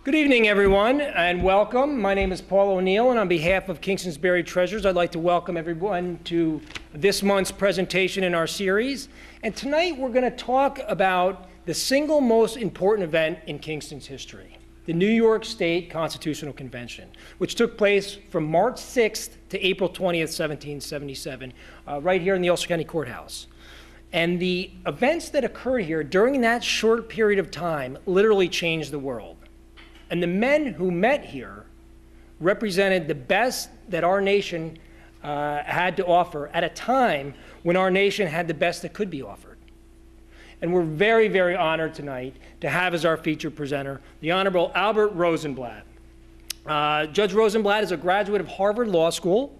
Good evening, everyone, and welcome. My name is Paul O'Neill, and on behalf of Kingston's Buried Treasures, I'd like to welcome everyone to this month's presentation in our series. And tonight, we're going to talk about the single most important event in Kingston's history, the New York State Constitutional Convention, which took place from March 6th to April 20th, 1777, right here in the Ulster County Courthouse. And the events that occurred here during that short period of time literally changed the world. And the men who met here represented the best that our nation had to offer at a time when our nation had the best that could be offered. And we're very, very honored tonight to have as our featured presenter the Honorable Albert Rosenblatt. Judge Rosenblatt is a graduate of Harvard Law School.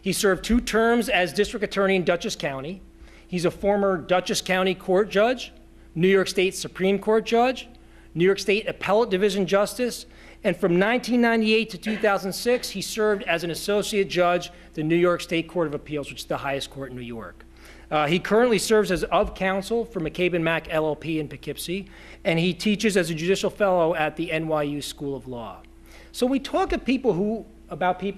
He served 2 terms as district attorney in Dutchess County. He's a former Dutchess County Court judge, New York State Supreme Court judge, New York State Appellate Division Justice, and from 1998 to 2006, he served as an associate judge at the New York State Court of Appeals, which is the highest court in New York. He currently serves as of counsel for McCabe & Mack LLP in Poughkeepsie, and he teaches as a judicial fellow at the NYS School of Law. So we talk about people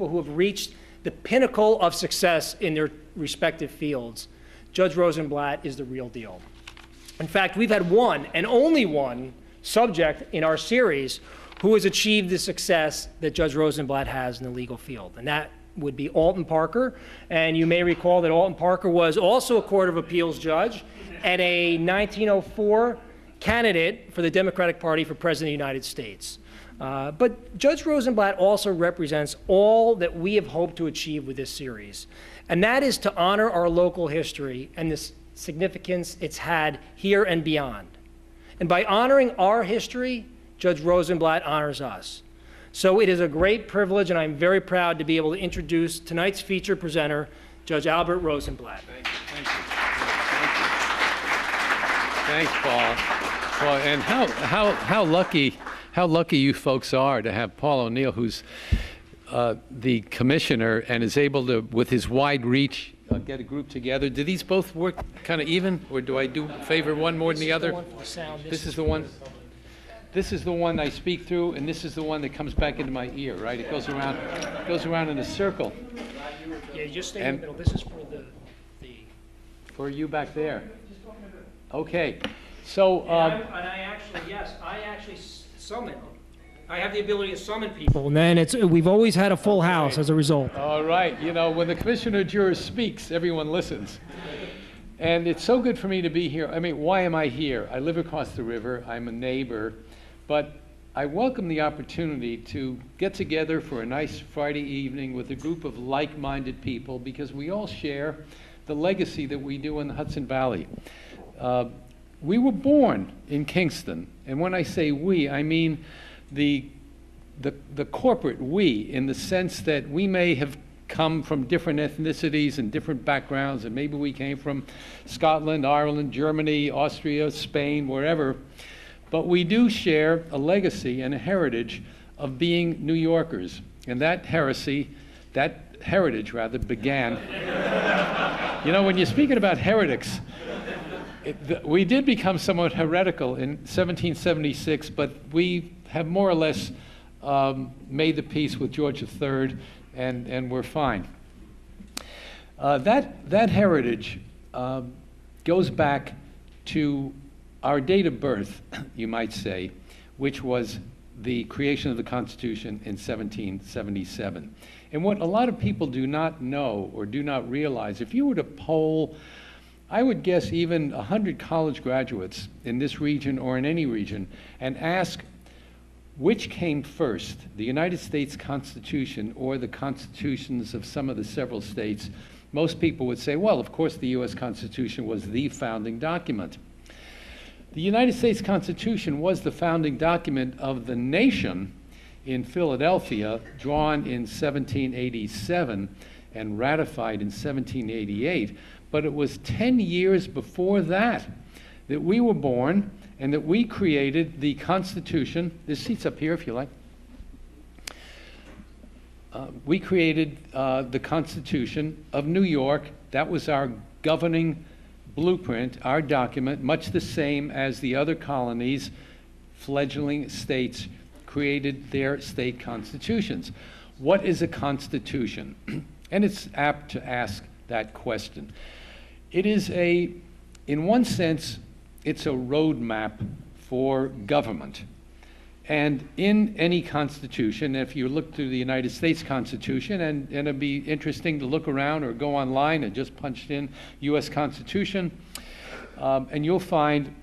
who have reached the pinnacle of success in their respective fields. Judge Rosenblatt is the real deal. In fact, we've had one and only one subject in our series who has achieved the success that Judge Rosenblatt has in the legal field, and that would be Alton Parker. And you may recall that Alton Parker was also a Court of Appeals judge and a 1904 candidate for the Democratic Party for President of the United States. But Judge Rosenblatt also represents all that we have hoped to achieve with this series, and that is to honor our local history and the significance it's had here and beyond. And by honoring our history, Judge Rosenblatt honors us. So it is a great privilege, and I'm very proud to be able to introduce tonight's featured presenter, Judge Albert Rosenblatt. Thank you. Thank you. Thank you. Thanks, Paul. Well, and how lucky you folks are to have Paul O'Neill, who's the commissioner and is able to, with his wide reach, get a group together. Do these both work kind of even, or do I favor one more than the other? This is the one. This is the one I speak through, and this is the one that comes back into my ear, right? It goes around in a circle. Yeah, you just stay in the middle. This is for the for you back there. Okay, so I actually summon. I have the ability to summon people, and then we've always had a full house as a result. All right, you know, when the commissioner of jurors speaks, everyone listens. And it's so good for me to be here. I mean, why am I here? I live across the river, I'm a neighbor, but I welcome the opportunity to get together for a nice Friday evening with a group of like-minded people, because we all share the legacy that we do in the Hudson Valley. We were born in Kingston, and when I say we, I mean the corporate we, in the sense that we may have come from different ethnicities and different backgrounds, and maybe we came from Scotland, Ireland, Germany, Austria, Spain, wherever, but we do share a legacy and a heritage of being New Yorkers. And that heritage began. You know, when you're speaking about heretics, we did become somewhat heretical in 1776, but we have more or less made the peace with George III, and we're fine. That heritage goes back to our date of birth, you might say, which was the creation of the Constitution in 1777. And what a lot of people do not know or do not realize, if you were to poll, I would guess even 100 college graduates in this region or in any region, and ask which came first, the United States Constitution or the constitutions of some of the several states, most people would say, well, of course the U.S. Constitution was the founding document. The United States Constitution was the founding document of the nation in Philadelphia, drawn in 1787 and ratified in 1788, but it was 10 years before that that we were born and that we created the Constitution. There's seats up here if you like. We created the Constitution of New York. That was our governing blueprint, our document, much the same as the other colonies, fledgling states, created their state constitutions. What is a constitution? And it's apt to ask that question. It is in one sense, it's a roadmap for government. And in any constitution, if you look through the United States Constitution, and it'd be interesting to look around or go online and just punch in U.S. Constitution, and you'll find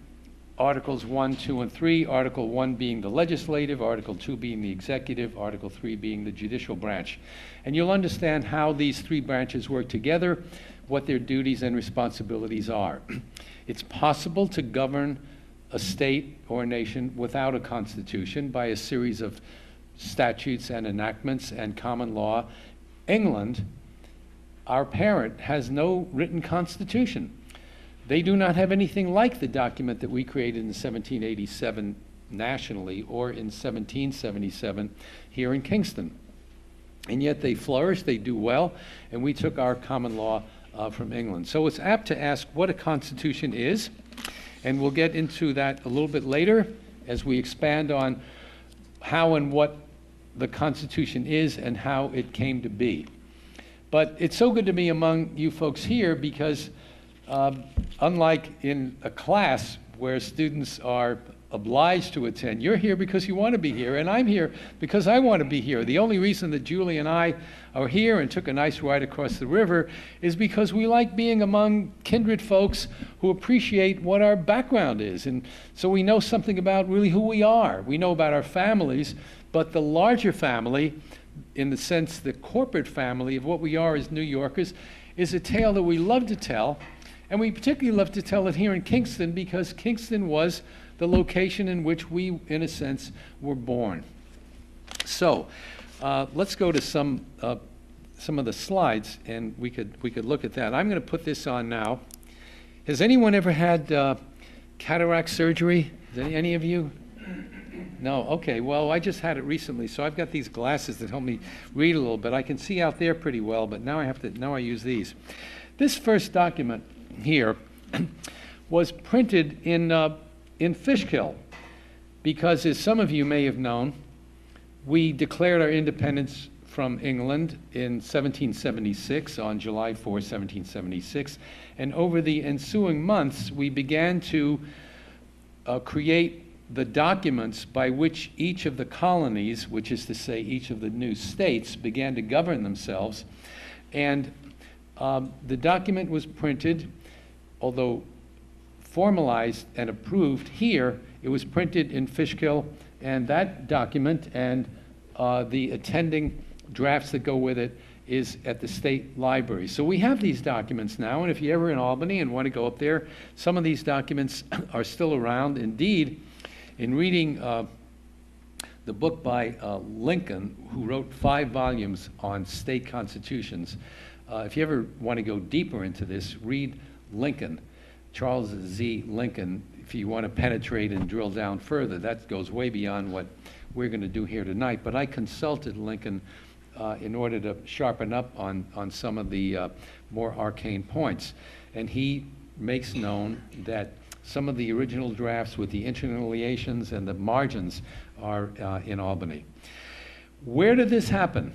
Articles 1, 2, and 3, Article 1 being the legislative, Article 2 being the executive, Article 3 being the judicial branch. And you'll understand how these three branches work together, what their duties and responsibilities are. It's possible to govern a state or a nation without a constitution by a series of statutes and enactments and common law. England, our parent, has no written constitution. They do not have anything like the document that we created in 1787 nationally or in 1777 here in Kingston. And yet they flourish, they do well, and we took our common law from England. So it's apt to ask what a constitution is, and we'll get into that a little bit later as we expand on how and what the Constitution is and how it came to be. But it's so good to be among you folks here because unlike in a class where students are obliged to attend, you're here because you want to be here, and I'm here because I want to be here. The only reason that Julie and I are here and took a nice ride across the river is because we like being among kindred folks who appreciate what our background is. And so we know something about really who we are. We know about our families, but the larger family, in the sense the corporate family of what we are as New Yorkers, is a tale that we love to tell. And we particularly love to tell it here in Kingston because Kingston was the location in which we, in a sense, were born. So let's go to some of the slides, and we could look at that. I'm going to put this on now. Has anyone ever had cataract surgery? Any of you? No? Okay. Well, I just had it recently, so I've got these glasses that help me read a little bit. I can see out there pretty well, but now I use these. This first document here was printed in Fishkill, because as some of you may have known, we declared our independence from England in 1776, on July 4, 1776, and over the ensuing months, we began to create the documents by which each of the colonies, which is to say each of the new states, began to govern themselves. And the document was printed, although formalized and approved here, it was printed in Fishkill, and that document and the attending drafts that go with it is at the state library. So we have these documents now, and if you're ever in Albany and want to go up there, some of these documents are still around. Indeed, in reading the book by Lincoln, who wrote 5 volumes on state constitutions, if you ever want to go deeper into this, read Lincoln. Charles Z. Lincoln, if you want to penetrate and drill down further, that goes way beyond what we're going to do here tonight. But I consulted Lincoln in order to sharpen up on some of the more arcane points. And he makes known that some of the original drafts with the interlineations and the margins are in Albany. Where did this happen?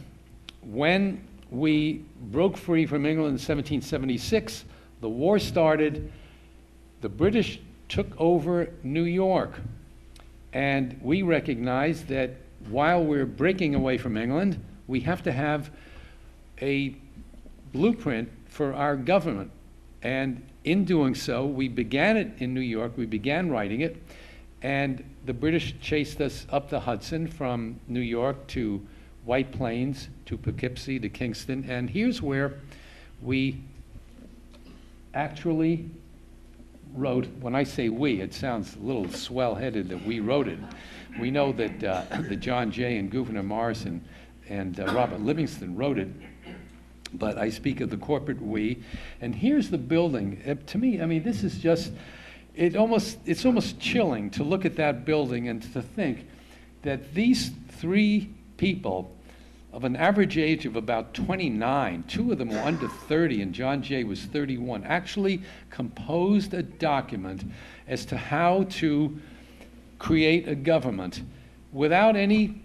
When we broke free from England in 1776, the war started. The British took over New York, and we recognized that while we're breaking away from England, we have to have a blueprint for our government. And in doing so, we began it in New York, we began writing it, and the British chased us up the Hudson from New York to White Plains, to Poughkeepsie, to Kingston, and here's where we actually wrote. When I say we, it sounds a little swell-headed that we wrote it. We know that that John Jay and Gouverneur Morrison and Robert Livingstone wrote it, but I speak of the corporate we. And here's the building. To me, I mean, this is just, it's almost chilling to look at that building and to think that these 3 people of an average age of about 29, 2 of them were under 30, and John Jay was 31, actually composed a document as to how to create a government without any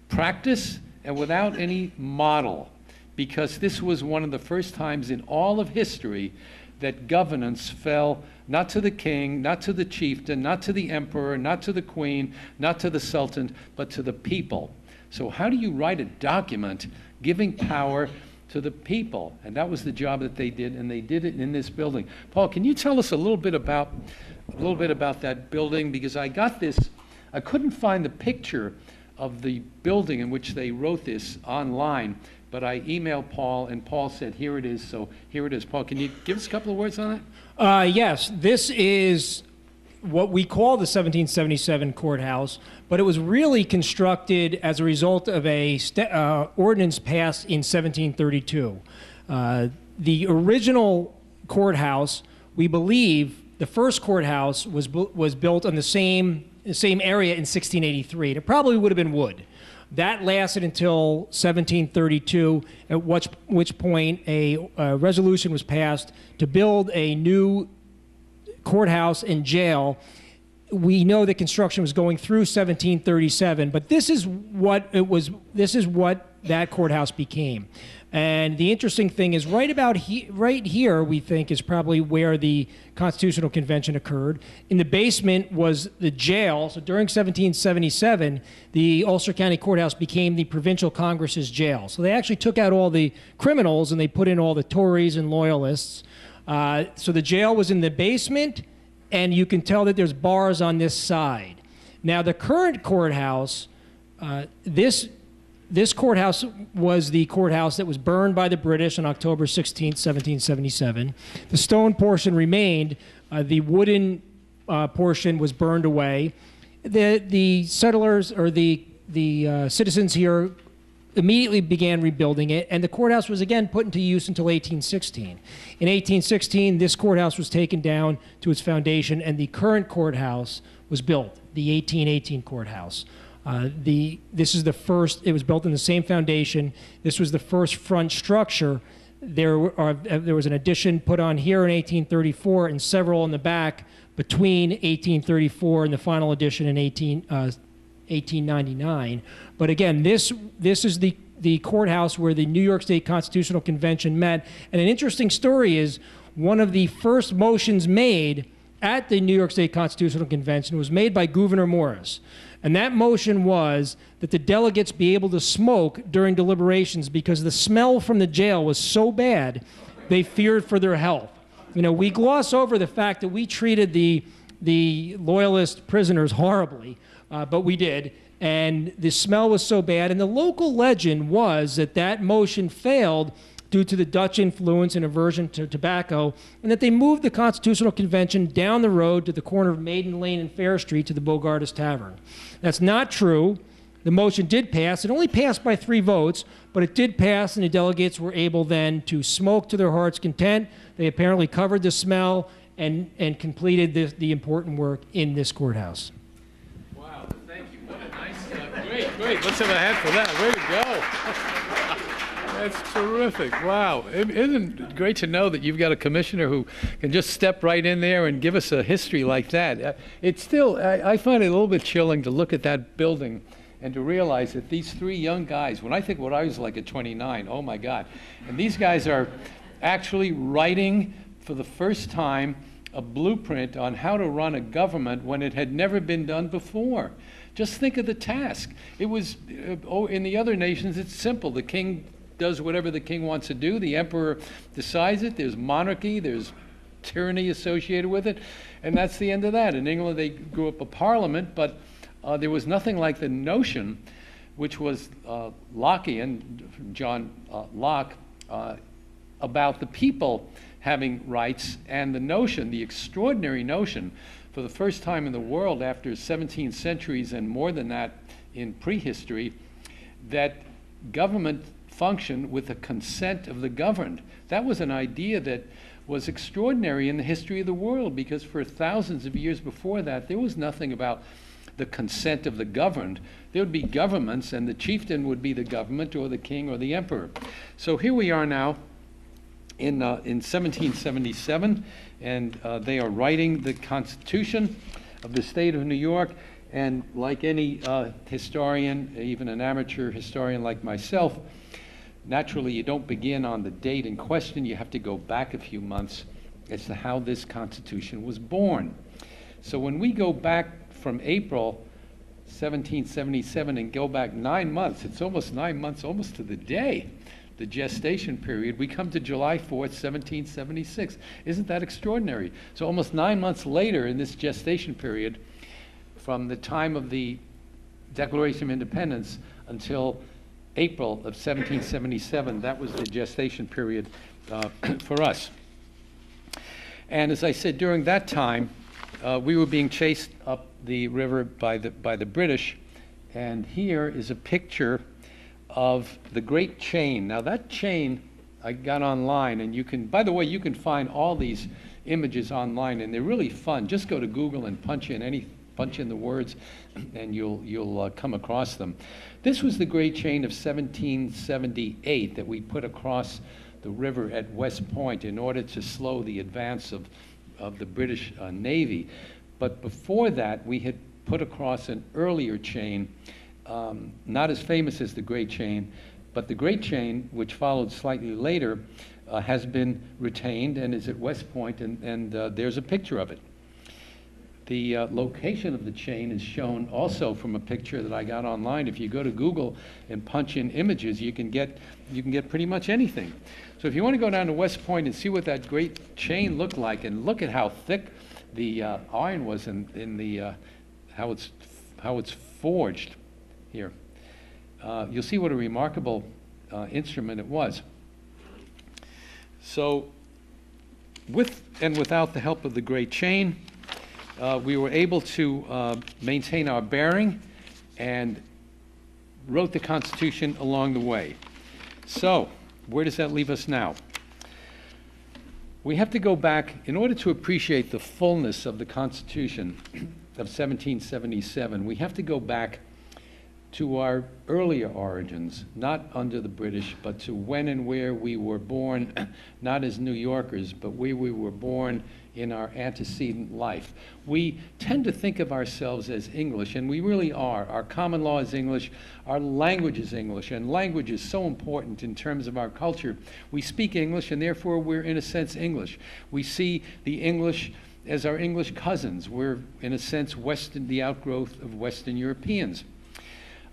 practice and without any model, because this was one of the first times in all of history that governance fell not to the king, not to the chieftain, not to the emperor, not to the queen, not to the sultan, but to the people. So how do you write a document giving power to the people? And that was the job that they did, and they did it in this building. Paul, can you tell us a little bit about that building? Because I couldn't find the picture of the building in which they wrote this online, but I emailed Paul, and Paul said, here it is, so here it is. Paul, can you give us a couple of words on that? Yes, this is what we call the 1777 courthouse, but it was really constructed as a result of a ordinance passed in 1732. The original courthouse, we believe, the first courthouse was built on the same area in 1683. And it probably would have been wood. That lasted until 1732, at which point a resolution was passed to build a new courthouse and jail. We know that construction was going through 1737, but this is what that courthouse became. And the interesting thing is right here, we think, is probably where the Constitutional Convention occurred. In the basement was the jail. So during 1777, the Ulster County Courthouse became the Provincial Congress's jail. So they actually took out all the criminals and they put in all the Tories and Loyalists. So the jail was in the basement, and you can tell that there's bars on this side. Now, the current courthouse, this courthouse was the courthouse that was burned by the British on October 16, 1777. The stone portion remained. The wooden portion was burned away. The settlers, or the citizens here, immediately began rebuilding it, and the courthouse was again put into use until 1816. In 1816, this courthouse was taken down to its foundation, and the current courthouse was built, the 1818 courthouse. This is the first. It was built in the same foundation. This was the first front structure. There was an addition put on here in 1834 and several in the back between 1834 and the final addition in 1899. But again, this is the courthouse where the New York State Constitutional Convention met. And an interesting story is one of the first motions made at the New York State Constitutional Convention was made by Gouverneur Morris. And that motion was that the delegates be able to smoke during deliberations because the smell from the jail was so bad, they feared for their health. You know, we gloss over the fact that we treated the Loyalist prisoners horribly, but we did. And the smell was so bad. And the local legend was that that motion failed due to the Dutch influence and aversion to tobacco, and that they moved the Constitutional Convention down the road to the corner of Maiden Lane and Fair Street to the Bogartis Tavern. That's not true. The motion did pass. It only passed by 3 votes, but it did pass, and the delegates were able then to smoke to their heart's content. They apparently covered the smell and completed the important work in this courthouse. Wow, thank you. What a nice, great. Let's have a hand for that. Way to go. That's terrific. Wow. Isn't it great to know that you've got a commissioner who can just step right in there and give us a history like that? It's still, I find it a little bit chilling to look at that building and to realize that these 3 young guys, when I think what I was like at 29, oh my God, and these guys are actually writing for the first time a blueprint on how to run a government when it had never been done before. Just think of the task. It was, in the other nations, it's simple. The king does whatever the king wants to do. The emperor decides it. There's monarchy. There's tyranny associated with it. And that's the end of that. In England, they grew up a parliament, but there was nothing like the notion, which was Lockean, John Locke, about the people having rights, and the notion, the extraordinary notion, for the first time in the world after 17 centuries and more than that in prehistory, that government function with the consent of the governed. That was an idea that was extraordinary in the history of the world, because for thousands of years before that, there was nothing about the consent of the governed. There would be governments, and the chieftain would be the government, or the king, or the emperor. So here we are now in 1777, and they are writing the Constitution of the state of New York. And like any historian, even an amateur historian like myself, naturally you don't begin on the date in question. You have to go back a few months as to how this Constitution was born. So when we go back from April 1777 and go back 9 months, it's almost 9 months, almost to the day, the gestation period, we come to July 4th, 1776. Isn't that extraordinary? So almost 9 months later in this gestation period, from the time of the Declaration of Independence until April of 1777, that was the gestation period for us. And as I said, during that time, we were being chased up the river by the British, and here is a picture of the Great Chain. Now that chain I got online, and you can, by the way, you can find all these images online, and they're really fun. Just go to Google and punch in the words, and you'll come across them. This was the Great Chain of 1778 that we put across the river at West Point in order to slow the advance of the British Navy. But before that, we had put across an earlier chain, not as famous as the Great Chain, but the Great Chain, which followed slightly later, has been retained and is at West Point, and there's a picture of it. The location of the chain is shown also from a picture that I got online. If you go to Google and punch in images, you can get pretty much anything. So if you want to go down to West Point and see what that Great Chain looked like, and look at how thick the iron was in the how it's forged here, you'll see what a remarkable instrument it was. So with and without the help of the Great Chain, we were able to maintain our bearing and wrote the Constitution along the way. So, where does that leave us now? We have to go back, in order to appreciate the fullness of the Constitution of 1777, we have to go back to our earlier origins, not under the British, but to when and where we were born, not as New Yorkers, but where we were born in our antecedent life. We tend to think of ourselves as English, and we really are. Our common law is English, our language is English, and language is so important in terms of our culture. We speak English, and therefore we're in a sense English. We see the English as our English cousins. We're in a sense the outgrowth of Western Europeans.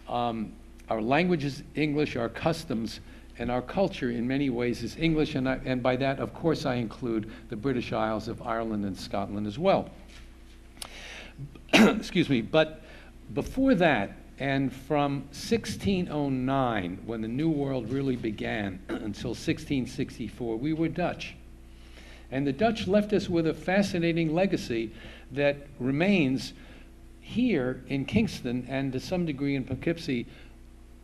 Our language is English, our customs and our culture in many ways is English, and by that, of course, I include the British Isles of Ireland and Scotland as well. Excuse me, but before that, and from 1609, when the New World really began, until 1664, we were Dutch. And the Dutch left us with a fascinating legacy that remains here in Kingston and to some degree in Poughkeepsie,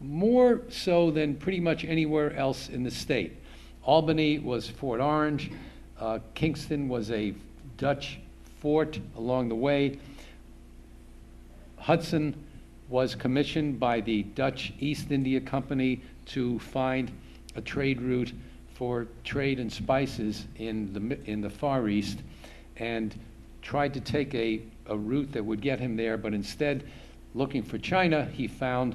more so than pretty much anywhere else in the state. Albany was Fort Orange. Kingston was a Dutch fort along the way. Hudson was commissioned by the Dutch East India Company to find a trade route for trade in spices in the Far East, and tried to take a route that would get him there, but instead, looking for China, he found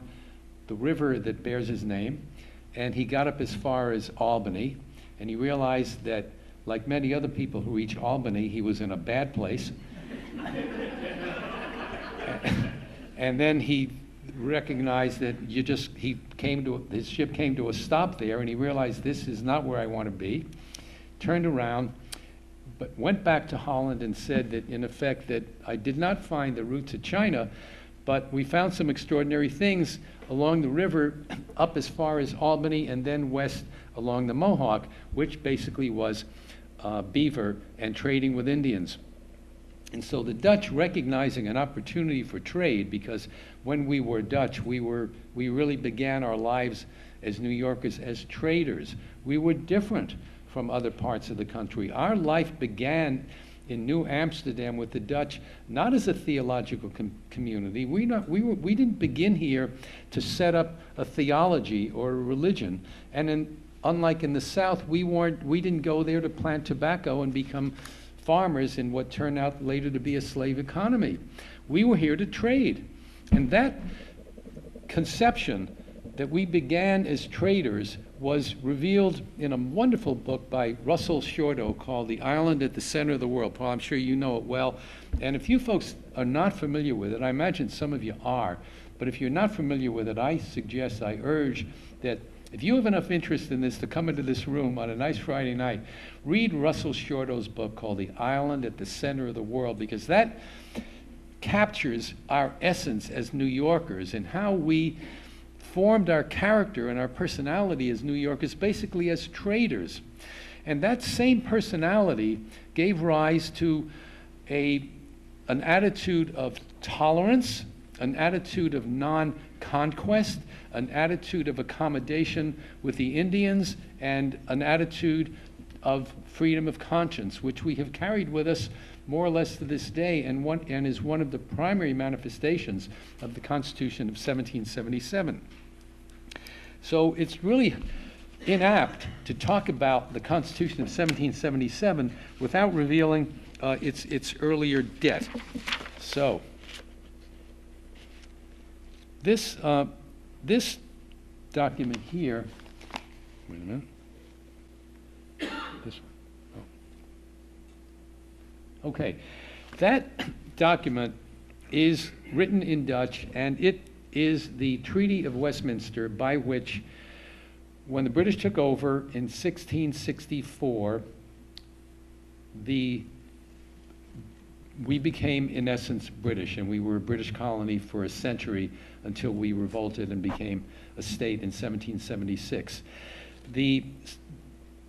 the river that bears his name, and he got up as far as Albany, and he realized that, like many other people who reach Albany, he was in a bad place. And then he recognized that his ship came to a stop there, and he realized this is not where I want to be. Turned around, but went back to Holland and said that, in effect, that I did not find the route to China, but we found some extraordinary things along the river up as far as Albany and then west along the Mohawk, which basically was beaver and trading with Indians. And so the Dutch, recognizing an opportunity for trade, because when we were Dutch, we really began our lives as New Yorkers, as traders. We were different from other parts of the country. Our life began in New Amsterdam with the Dutch, not as a theological community. We didn't begin here to set up a theology or a religion. And unlike in the South, we didn't go there to plant tobacco and become farmers in what turned out later to be a slave economy. We were here to trade. And that conception that we began as traders was revealed in a wonderful book by Russell Shorto called The Island at the Center of the World. Paul, I'm sure you know it well. And if you folks are not familiar with it, I imagine some of you are, but if you're not familiar with it, I urge that if you have enough interest in this to come into this room on a nice Friday night, read Russell Shorto's book called The Island at the Center of the World, because that captures our essence as New Yorkers and how we formed our character and our personality as New Yorkers, basically as traders. And that same personality gave rise to an attitude of tolerance, an attitude of non-conquest, an attitude of accommodation with the Indians, and an attitude of freedom of conscience, which we have carried with us more or less to this day, and is one of the primary manifestations of the Constitution of 1777. So it's really inapt to talk about the Constitution of 1777 without revealing its earlier debt. So this document here, wait a minute. This one. Oh. Okay, that document is written in Dutch, and it is the Treaty of Westminster, by which, when the British took over in 1664, we became, in essence, British, and we were a British colony for a century until we revolted and became a state in 1776. The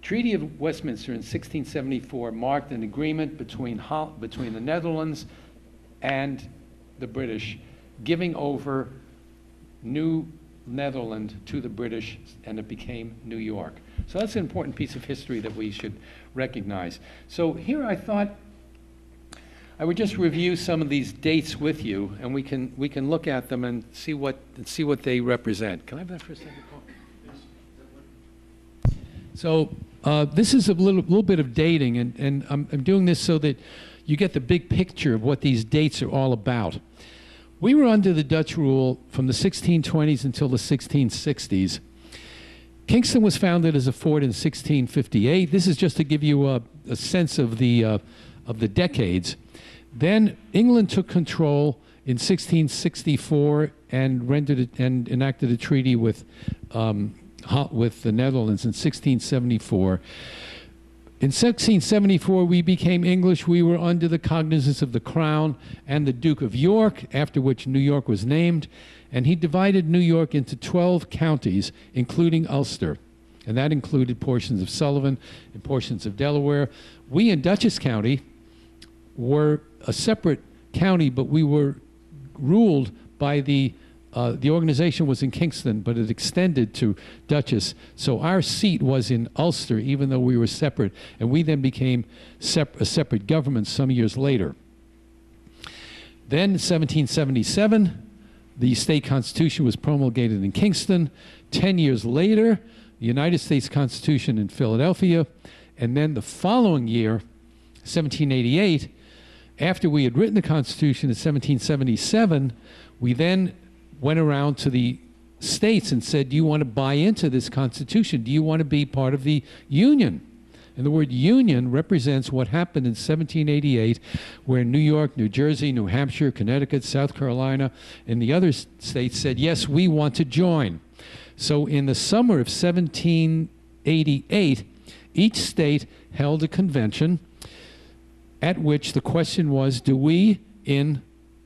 Treaty of Westminster in 1674 marked an agreement between the Netherlands and the British, giving over New Netherland to the British, and it became New York. So that's an important piece of history that we should recognize. So here I thought I would just review some of these dates with you, and we can look at them and see what they represent. Can I have that for a second, Paul? So this is a little bit of dating, and I'm doing this so that you get the big picture of what these dates are all about. We were under the Dutch rule from the 1620s until the 1660s. Kingston was founded as a fort in 1658. This is just to give you a sense of the decades. Then England took control in 1664 and enacted a treaty with the Netherlands in 1674. In 1674, we became English. We were under the cognizance of the Crown and the Duke of York, after which New York was named. And he divided New York into 12 counties, including Ulster. And that included portions of Sullivan and portions of Delaware. We in Dutchess County were a separate county, but we were ruled by the organization was in Kingston, but it extended to Dutchess. So our seat was in Ulster, even though we were separate. And we then became a separate government some years later. Then in 1777, the state constitution was promulgated in Kingston. 10 years later, the United States Constitution in Philadelphia. And then the following year, 1788, after we had written the Constitution in 1777, we then went around to the states and said, do you want to buy into this Constitution? Do you want to be part of the Union? And the word Union represents what happened in 1788, where New York, New Jersey, New Hampshire, Connecticut, South Carolina, and the other states said, yes, we want to join. So in the summer of 1788, each state held a convention at which the question was, do we in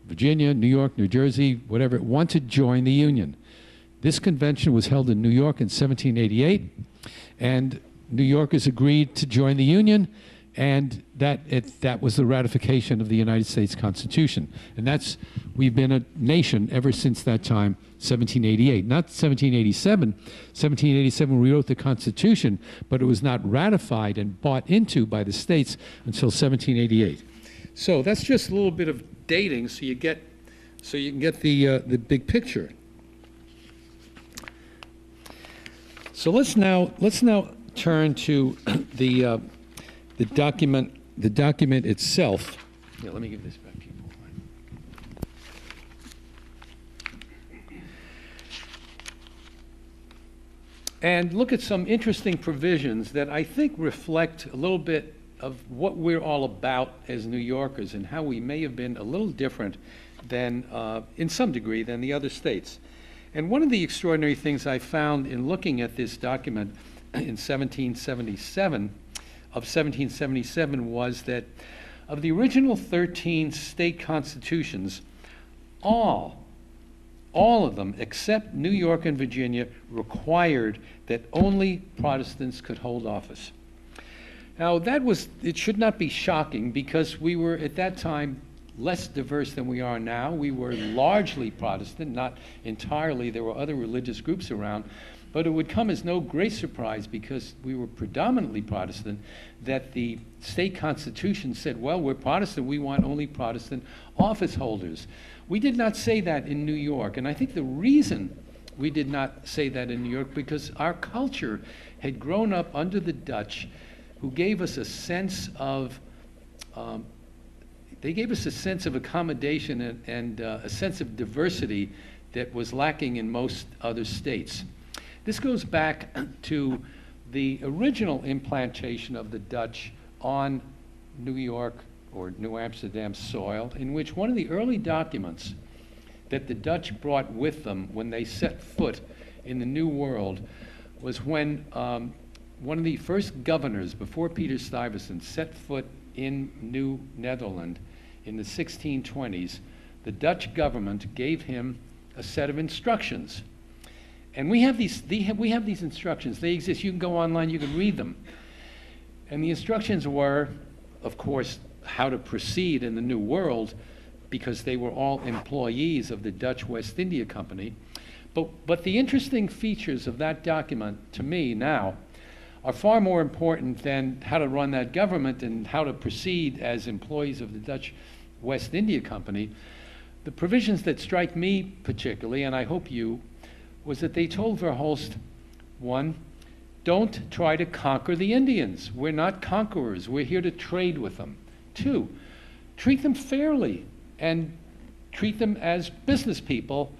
Virginia, New York, New Jersey, whatever, want to join the Union? This convention was held in New York in 1788, and New Yorkers agreed to join the Union, and that was the ratification of the United States Constitution. And we've been a nation ever since that time, 1788. Not 1787. 1787 we wrote the Constitution, but it was not ratified and bought into by the states until 1788. So that's just a little bit of dating, so you can get the big picture. So let's now turn to the document the document itself, yeah, let me give this back to you. And look at some interesting provisions that I think reflect a little bit of what we're all about as New Yorkers and how we may have been a little different than, in some degree, than the other states. And one of the extraordinary things I found in looking at this document in 1777 was that of the original 13 state constitutions, all of them, except New York and Virginia, required that only Protestants could hold office. Now, it should not be shocking because we were, at that time, less diverse than we are now. We were largely Protestant, not entirely. There were other religious groups around. But it would come as no great surprise, because we were predominantly Protestant, that the state constitution said, well, we're Protestant, we want only Protestant office holders. We did not say that in New York, and I think the reason we did not say that in New York, because our culture had grown up under the Dutch, who gave us a sense of accommodation and a sense of diversity that was lacking in most other states. This goes back to the original implantation of the Dutch on New York or New Amsterdam soil, in which one of the early documents that the Dutch brought with them when they set foot in the New World was when one of the first governors before Peter Stuyvesant set foot in New Netherland in the 1620s. The Dutch government gave him a set of instructions. And we have these instructions. They exist. You can go online, you can read them. And the instructions were, of course, how to proceed in the New World, because they were all employees of the Dutch West India Company. But the interesting features of that document, to me now, are far more important than how to run that government and how to proceed as employees of the Dutch West India Company. The provisions that strike me particularly, and I hope you, was that they told Verhulst, one, don't try to conquer the Indians. We're not conquerors. We're here to trade with them. Two, treat them fairly and treat them as business people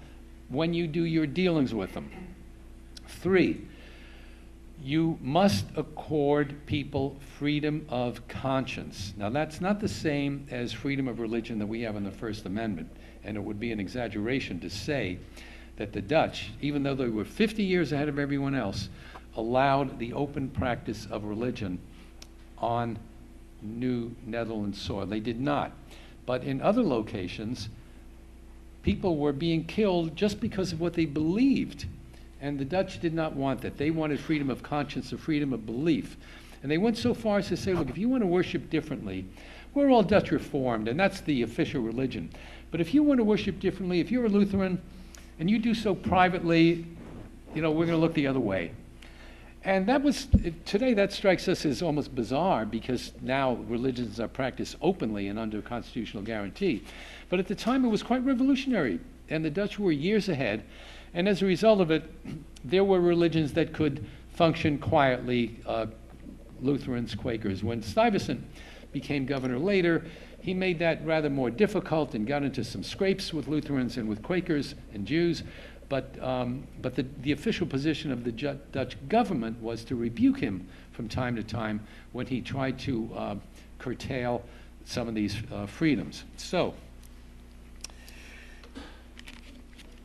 when you do your dealings with them. Three, you must accord people freedom of conscience. Now, that's not the same as freedom of religion that we have in the First Amendment, and it would be an exaggeration to say that the Dutch, even though they were 50 years ahead of everyone else, allowed the open practice of religion on New Netherlands soil. They did not. But in other locations, people were being killed just because of what they believed. And the Dutch did not want that. They wanted freedom of conscience or freedom of belief. And they went so far as to say, look, if you want to worship differently, we're all Dutch Reformed, and that's the official religion. But if you want to worship differently, if you're a Lutheran, and you do so privately, we're going to look the other way. And today that strikes us as almost bizarre, because now religions are practiced openly and under constitutional guarantee. But at the time it was quite revolutionary, and the Dutch were years ahead. And as a result of it, there were religions that could function quietly, Lutherans, Quakers. When Stuyvesant became governor later, he made that rather more difficult and got into some scrapes with Lutherans and with Quakers and Jews. But the official position of the Dutch government was to rebuke him from time to time when he tried to curtail some of these freedoms. So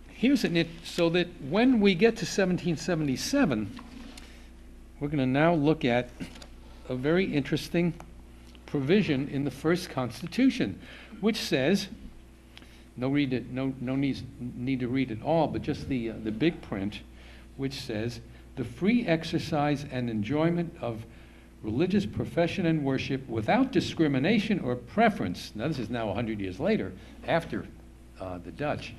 here's so that when we get to 1777, we're going to now look at a very interesting provision in the first Constitution, which says, no need to read it all, but just the big print, which says, the free exercise and enjoyment of religious profession and worship without discrimination or preference. Now, this is now 100 years later, after the Dutch,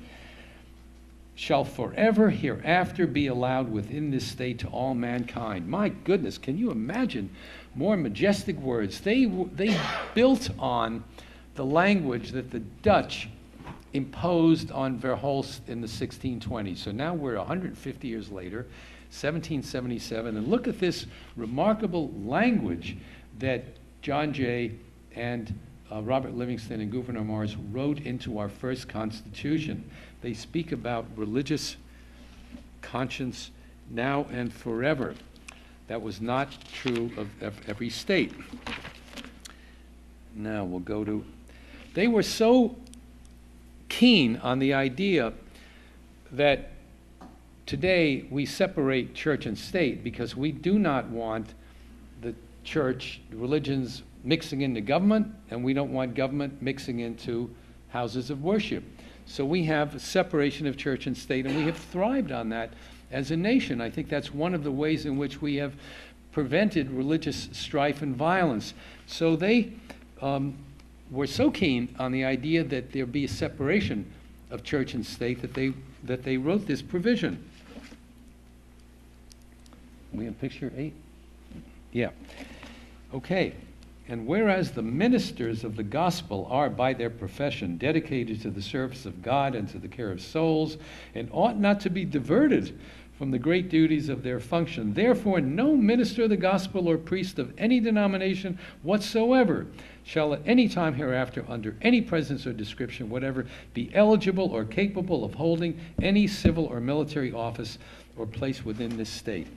shall forever hereafter be allowed within this state to all mankind. My goodness, can you imagine more majestic words? They built on the language that the Dutch imposed on Verhulst in the 1620s. So now we're 150 years later, 1777, and look at this remarkable language that John Jay and Robert Livingstone and Gouverneur Morris wrote into our first Constitution. They speak about religious conscience now and forever. That was not true of every state. Now we'll go to, they were so keen on the idea that today we separate church and state because we do not want the church, religions mixing into government, and we don't want government mixing into houses of worship. So we have a separation of church and state, and we have thrived on that as a nation. I think that's one of the ways in which we have prevented religious strife and violence. So they were so keen on the idea that there be a separation of church and state that they wrote this provision. We have picture 8? Yeah. Okay. And whereas the ministers of the gospel are by their profession dedicated to the service of God and to the care of souls, and ought not to be diverted from the great duties of their function, therefore no minister of the gospel or priest of any denomination whatsoever shall at any time hereafter, under any presence or description whatever, be eligible or capable of holding any civil or military office or place within this state.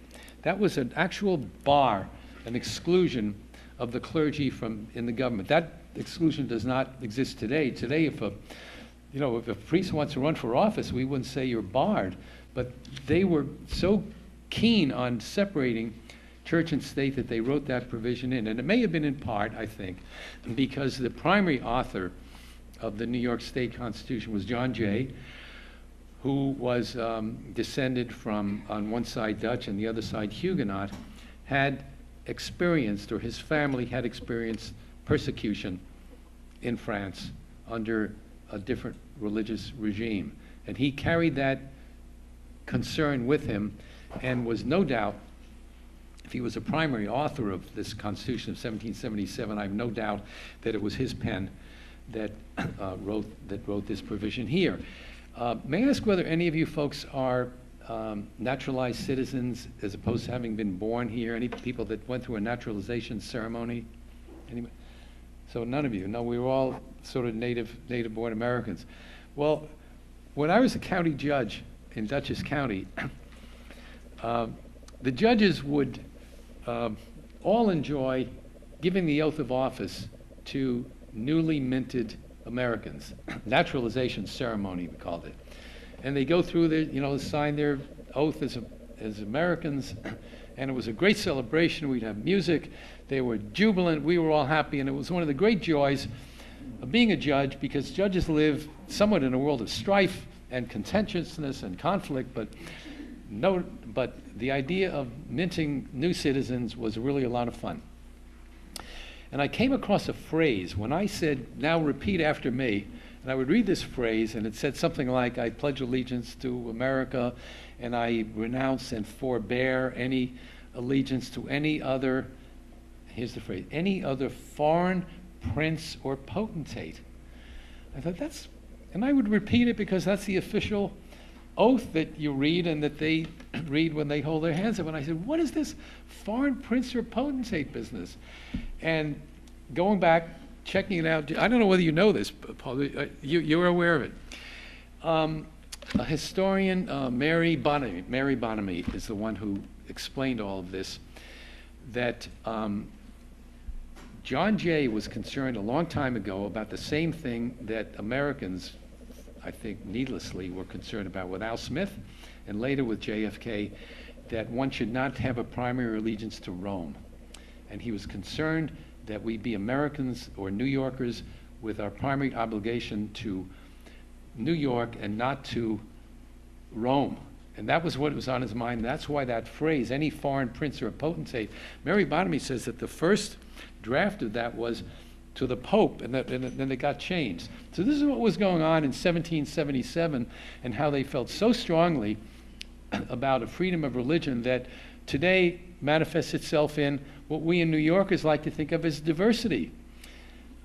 That was an actual bar, an exclusion of the clergy from in the government. That exclusion does not exist today. Today, if a priest wants to run for office, we wouldn't say you're barred. But they were so keen on separating church and state that they wrote that provision in. And it may have been in part, I think, because the primary author of the New York State Constitution was John Jay, who was descended from, on one side Dutch and the other side Huguenot, had experienced, or his family had experienced, persecution in France under a different religious regime. And he carried that concern with him, and was no doubt, if he was a primary author of this Constitution of 1777, I have no doubt that it was his pen that wrote this provision here. May I ask whether any of you folks are naturalized citizens as opposed to having been born here? Any people that went through a naturalization ceremony? Anybody? So none of you. No, we were all sort of native-born Americans. Well, when I was a county judge in Dutchess County, the judges would all enjoy giving the oath of office to newly minted Americans. Naturalization ceremony, we called it. And they go through their, sign their oath as Americans, and it was a great celebration. We'd have music. They were jubilant. We were all happy, and it was one of the great joys of being a judge, because judges live somewhat in a world of strife and contentiousness and conflict, but the idea of minting new citizens was really a lot of fun. And I came across a phrase when I said, "Now repeat after me." And I would read this phrase, and it said something like, "I pledge allegiance to America, and I renounce and forbear any allegiance to any other," here's the phrase, "any other foreign prince or potentate." I thought and I would repeat it because that's the official oath that you read and that they read when they hold their hands up. And I said, what is this foreign prince or potentate business? And going back, checking it out, I don't know whether you know this, Paul, you're aware of it. A historian, Mary Bonamy is the one who explained all of this, that John Jay was concerned a long time ago about the same thing that Americans, I think needlessly, were concerned about with Al Smith and later with JFK, that one should not have a primary allegiance to Rome. And he was concerned that we be Americans or New Yorkers with our primary obligation to New York and not to Rome. And that was what was on his mind. That's why that phrase, "any foreign prince or potentate," Mary Bonamy says that the first draft of that was to the Pope, and then it got changed. So this is what was going on in 1777, and how they felt so strongly about a freedom of religion that today manifests itself in what we in New Yorkers like to think of as diversity.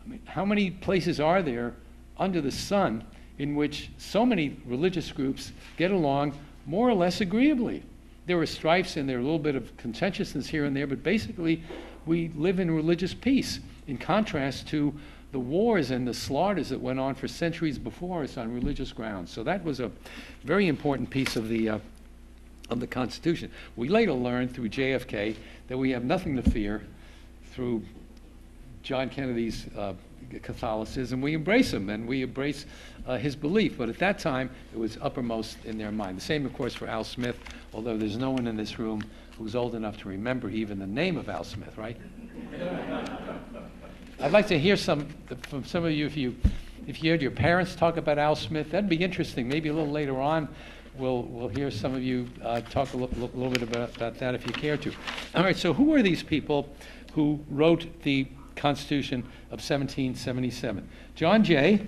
I mean, how many places are there under the sun in which so many religious groups get along more or less agreeably? There are strifes and there are a little bit of contentiousness here and there, but basically we live in religious peace. in contrast to the wars and the slaughters that went on for centuries before us on religious grounds. So that was a very important piece of the Constitution. We later learned through JFK that we have nothing to fear through John Kennedy's Catholicism. We embrace him and we embrace his belief, but at that time it was uppermost in their mind. The same, of course, for Al Smith, although there's no one in this room who's old enough to remember even the name of Al Smith, right? I'd like to hear from some of you, if you heard your parents talk about Al Smith. That'd be interesting. Maybe a little later on we'll hear some of you talk a little bit about that if you care to. All right, so who are these people who wrote the Constitution of 1777? John Jay,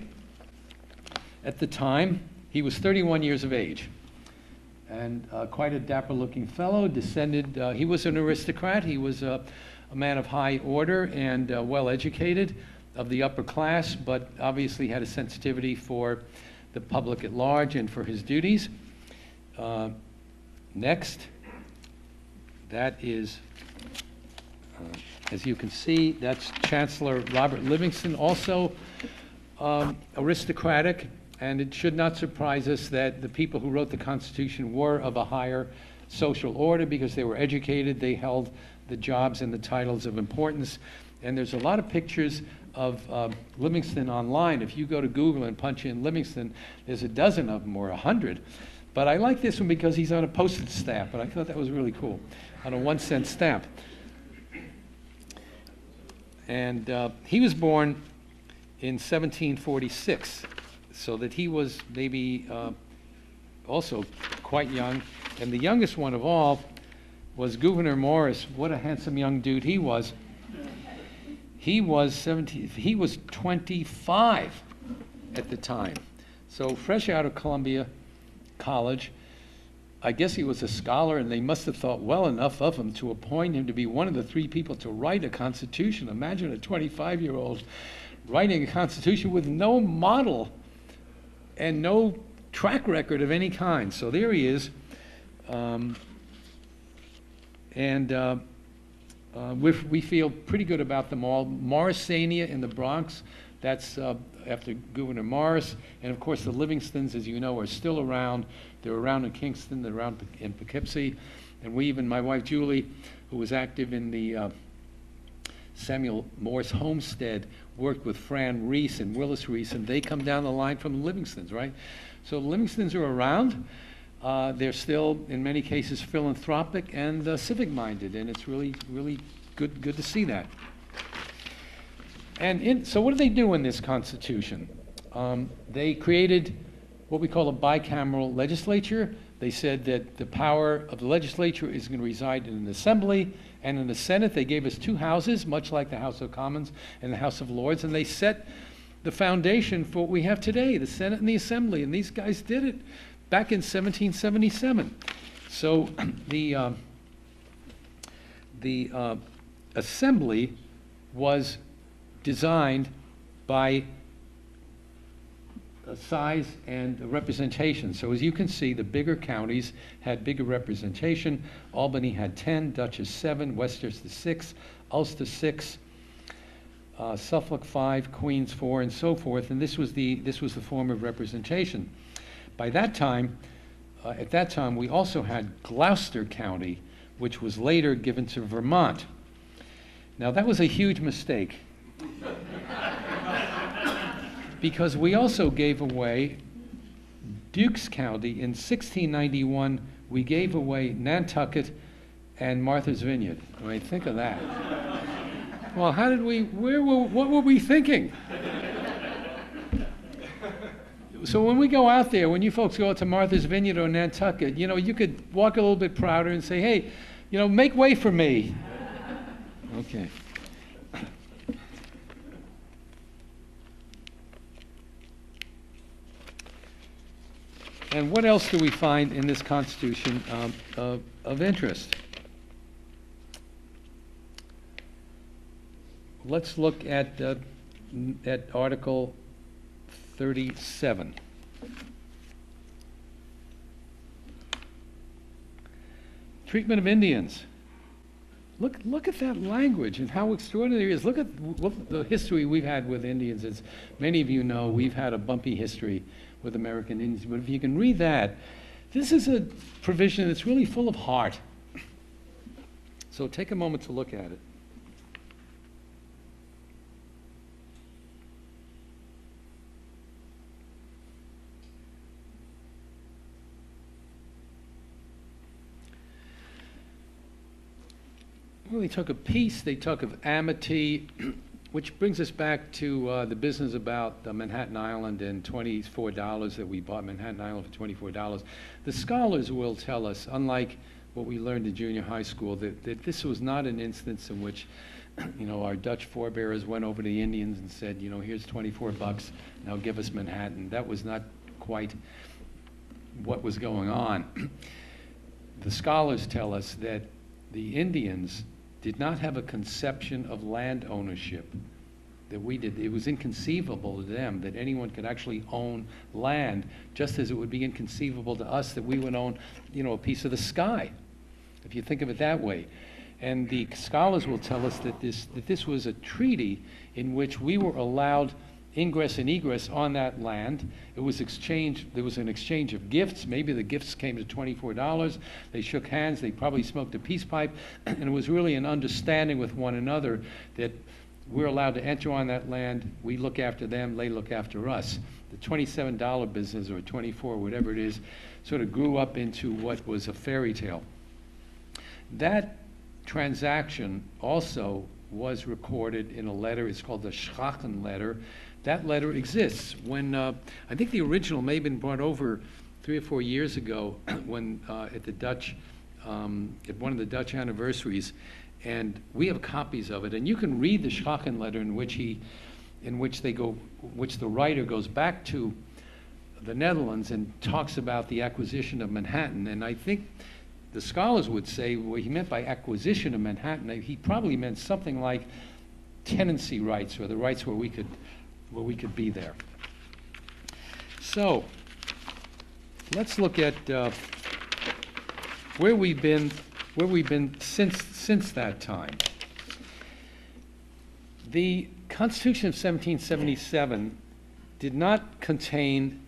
at the time, he was 31 years of age, and quite a dapper-looking fellow, descended, he was an aristocrat, he was a man of high order and well-educated, of the upper class, but obviously had a sensitivity for the public at large and for his duties. Next, that is, as you can see, that's Chancellor Robert Livingstone, also aristocratic, and it should not surprise us that the people who wrote the Constitution were of a higher social order because they were educated, they held the jobs and the titles of importance. And there's a lot of pictures of Livingstone online. If you go to Google and punch in Livingstone, there's a dozen of them or 100. But I like this one because he's on a postage stamp, and I thought that was really cool, on a 1-cent stamp. And he was born in 1746, so that he was maybe also quite young. And the youngest one of all was Gouverneur Morris. What a handsome young dude he was. He was 25 at the time. So fresh out of Columbia College. I guess he was a scholar, and they must have thought well enough of him to appoint him to be one of the 3 people to write a constitution. Imagine a 25-year-old writing a constitution with no model and no track record of any kind. So there he is. We feel pretty good about them all. Morrisania in the Bronx, that's after Gouverneur Morris. And of course the Livingstones, as you know, are still around. They're around in Kingston, they're around in Poughkeepsie. And we even, my wife Julie, who was active in the Samuel Morse homestead, worked with Fran Reese and Willis Reese, and they come down the line from the Livingstones, right? So the Livingstones are around. They're still, in many cases, philanthropic and civic-minded, and it's really, really good to see that. And so what do they do in this Constitution? They created what we call a bicameral legislature. They said that the power of the legislature is going to reside in an assembly and in the Senate. They gave us 2 houses, much like the House of Commons and the House of Lords, and they set the foundation for what we have today, the Senate and the Assembly, and these guys did it back in 1777. So the Assembly was designed by size and representation. So as you can see, the bigger counties had bigger representation. Albany had 10, Dutchess 7, Westchester 6, Ulster 6, Suffolk 5, Queens 4, and so forth. And this was the form of representation. By that time, at that time, we also had Gloucester County, which was later given to Vermont. Now that was a huge mistake because we also gave away Dukes County in 1691. We gave away Nantucket and Martha's Vineyard. I mean, think of that. Well, how did we? What were we thinking? So when we go out there, when you folks go out to Martha's Vineyard or Nantucket, you know, you could walk a little bit prouder and say, hey, you know, make way for me. Okay. And what else do we find in this Constitution of interest? Let's look at Article 37. Treatment of Indians. Look at that language and how extraordinary it is. Look at the history we've had with Indians. As many of you know, we've had a bumpy history with American Indians. But if you can read that, this is a provision that's really full of heart. So take a moment to look at it. Well, they talk of peace, they talk of amity, which brings us back to the business about Manhattan Island and $24 that we bought Manhattan Island for $24. The scholars will tell us, unlike what we learned in junior high school, that this was not an instance in which our Dutch forebears went over to the Indians and said, here's 24 bucks, now give us Manhattan. That was not quite what was going on. The scholars tell us that the Indians did not have a conception of land ownership that we did. It was inconceivable to them that anyone could actually own land, just as it would be inconceivable to us that we would own, a piece of the sky, if you think of it that way. And the scholars will tell us that this was a treaty in which we were allowed ingress and egress on that land. It was exchanged. There was an exchange of gifts. Maybe the gifts came to $24. They shook hands. They probably smoked a peace pipe. And it was really an understanding with one another that we're allowed to enter on that land. We look after them. They look after us. The $27 business, or 24, whatever it is, sort of grew up into what was a fairy tale. That transaction also was recorded in a letter. It's called the Chakan Letter. That letter exists. When I think the original may have been brought over 3 or 4 years ago, when at the Dutch, at one of the Dutch anniversaries, and we have copies of it. And you can read the Chakan Letter in which the writer goes back to the Netherlands and talks about the acquisition of Manhattan. And I think the scholars would say what he meant by acquisition of Manhattan, he probably meant something like tenancy rights, or the rights where we could be there. So let's look at where we've been since that time. The Constitution of 1777 did not contain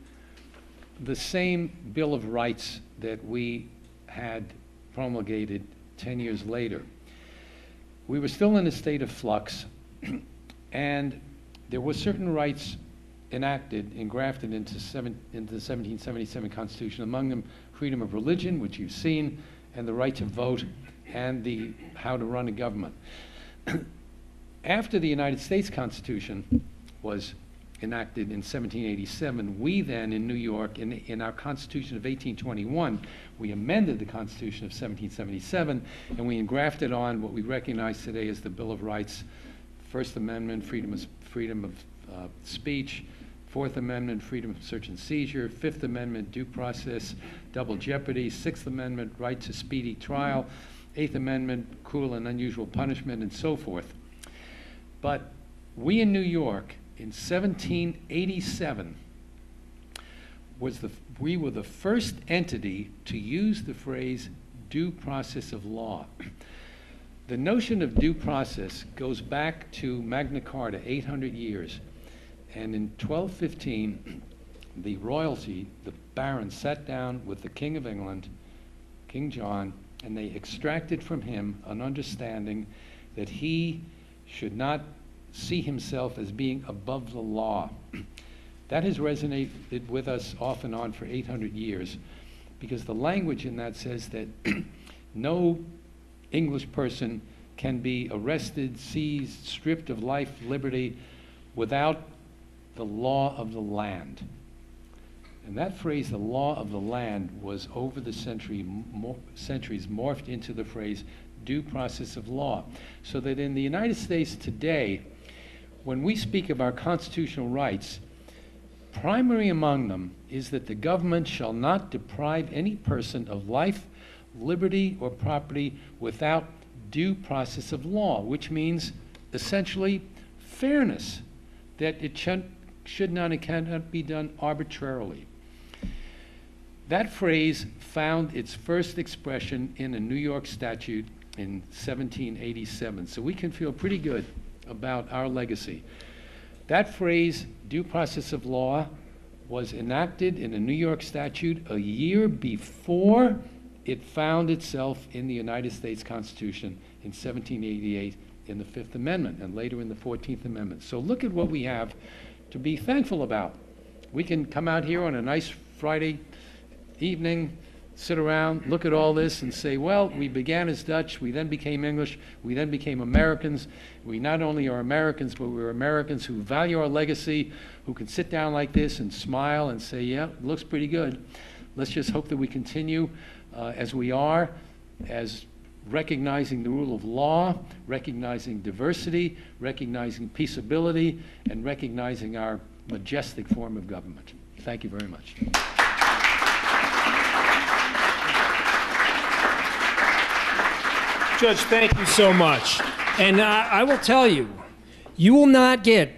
the same Bill of Rights that we had promulgated 10 years later. We were still in a state of flux, and there were certain rights enacted, engrafted into the 1777 Constitution, among them freedom of religion, which you've seen, and the right to vote, and how to run a government. After the United States Constitution was enacted in 1787, we then in New York, in our Constitution of 1821, we amended the Constitution of 1777, and we engrafted on what we recognize today as the Bill of Rights. First Amendment, freedom of speech. Fourth Amendment, freedom of search and seizure. Fifth Amendment, due process, double jeopardy. Sixth Amendment, right to speedy trial. Eighth Amendment, cruel and unusual punishment, and so forth. But we in New York, in 1787, we were the first entity to use the phrase due process of law. The notion of due process goes back to Magna Carta, 800 years. And in 1215, the royalty, the barons, sat down with the King of England, King John, and they extracted from him an understanding that he should not see himself as being above the law. That has resonated with us off and on for 800 years, because the language in that says that no English person can be arrested, seized, stripped of life, liberty, without the law of the land. And that phrase, the law of the land, was over the centuries morphed into the phrase due process of law. So that in the United States today, when we speak of our constitutional rights, primary among them is that the government shall not deprive any person of life, liberty, or property without due process of law, which means essentially fairness, that it should not and cannot be done arbitrarily. That phrase found its first expression in a New York statute in 1787. So we can feel pretty good about our legacy. That phrase, due process of law, was enacted in a New York statute a year before it found itself in the United States Constitution in 1788 in the Fifth Amendment and later in the 14th Amendment. So look at what we have to be thankful about. We can come out here on a nice Friday evening, sit around, look at all this and say, well, we began as Dutch, we then became English, we then became Americans. We not only are Americans, but we're Americans who value our legacy, who can sit down like this and smile and say, yeah, it looks pretty good. Let's just hope that we continue as we are, as recognizing the rule of law, recognizing diversity, recognizing peaceability, and recognizing our majestic form of government. Thank you very much. Judge, thank you so much. And I will tell you, you will not get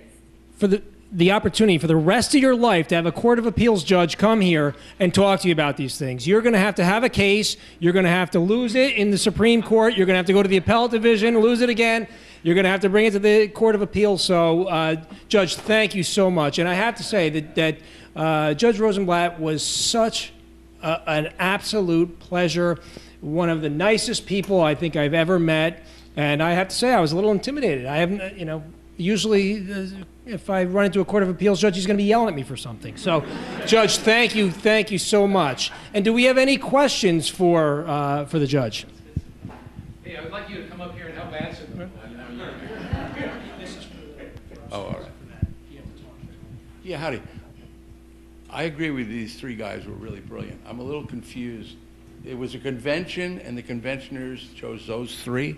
for the opportunity for the rest of your life to have a Court of Appeals judge come here and talk to you about these things. You're going to have a case. You're going to have to lose it in the Supreme Court. You're going to have to go to the appellate division, lose it again. You're going to have to bring it to the Court of Appeals. So, Judge, thank you so much. And I have to say that Judge Rosenblatt was such an absolute pleasure, one of the nicest people I think I've ever met. And I have to say I was a little intimidated. I haven't, usually if I run into a Court of Appeals judge, he's going to be yelling at me for something. So, Judge, thank you so much. And do we have any questions for the judge? Hey, I would like you to come up here and help answer them. Oh, all right. Yeah, howdy. I agree with these three guys were really brilliant. I'm a little confused. It was a convention, and the conventioners chose those three?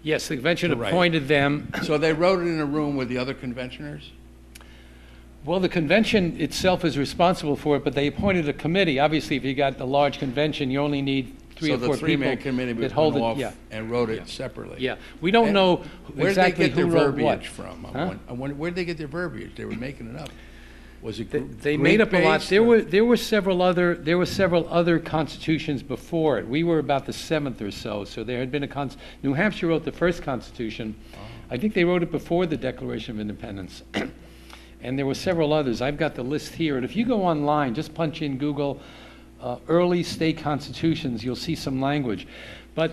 Yes, the convention appointed them. So they wrote it in a room with the other conventioners? Well, the convention itself is responsible for it, but they appointed a committee. Obviously, if you got a large convention, you only need three or four people. So the three-man committee that hold it, off and wrote it separately? Yeah. We don't know exactly who wrote what. Where did they get their verbiage from? Where did they get their verbiage? They were making it up. Was it they made up a lot. There were several other constitutions before it. We were about the seventh or so. So there had been New Hampshire wrote the first constitution. I think they wrote it before the Declaration of Independence. And there were several others. I've got the list here. And if you go online, just punch in Google early state constitutions, you'll see some language. But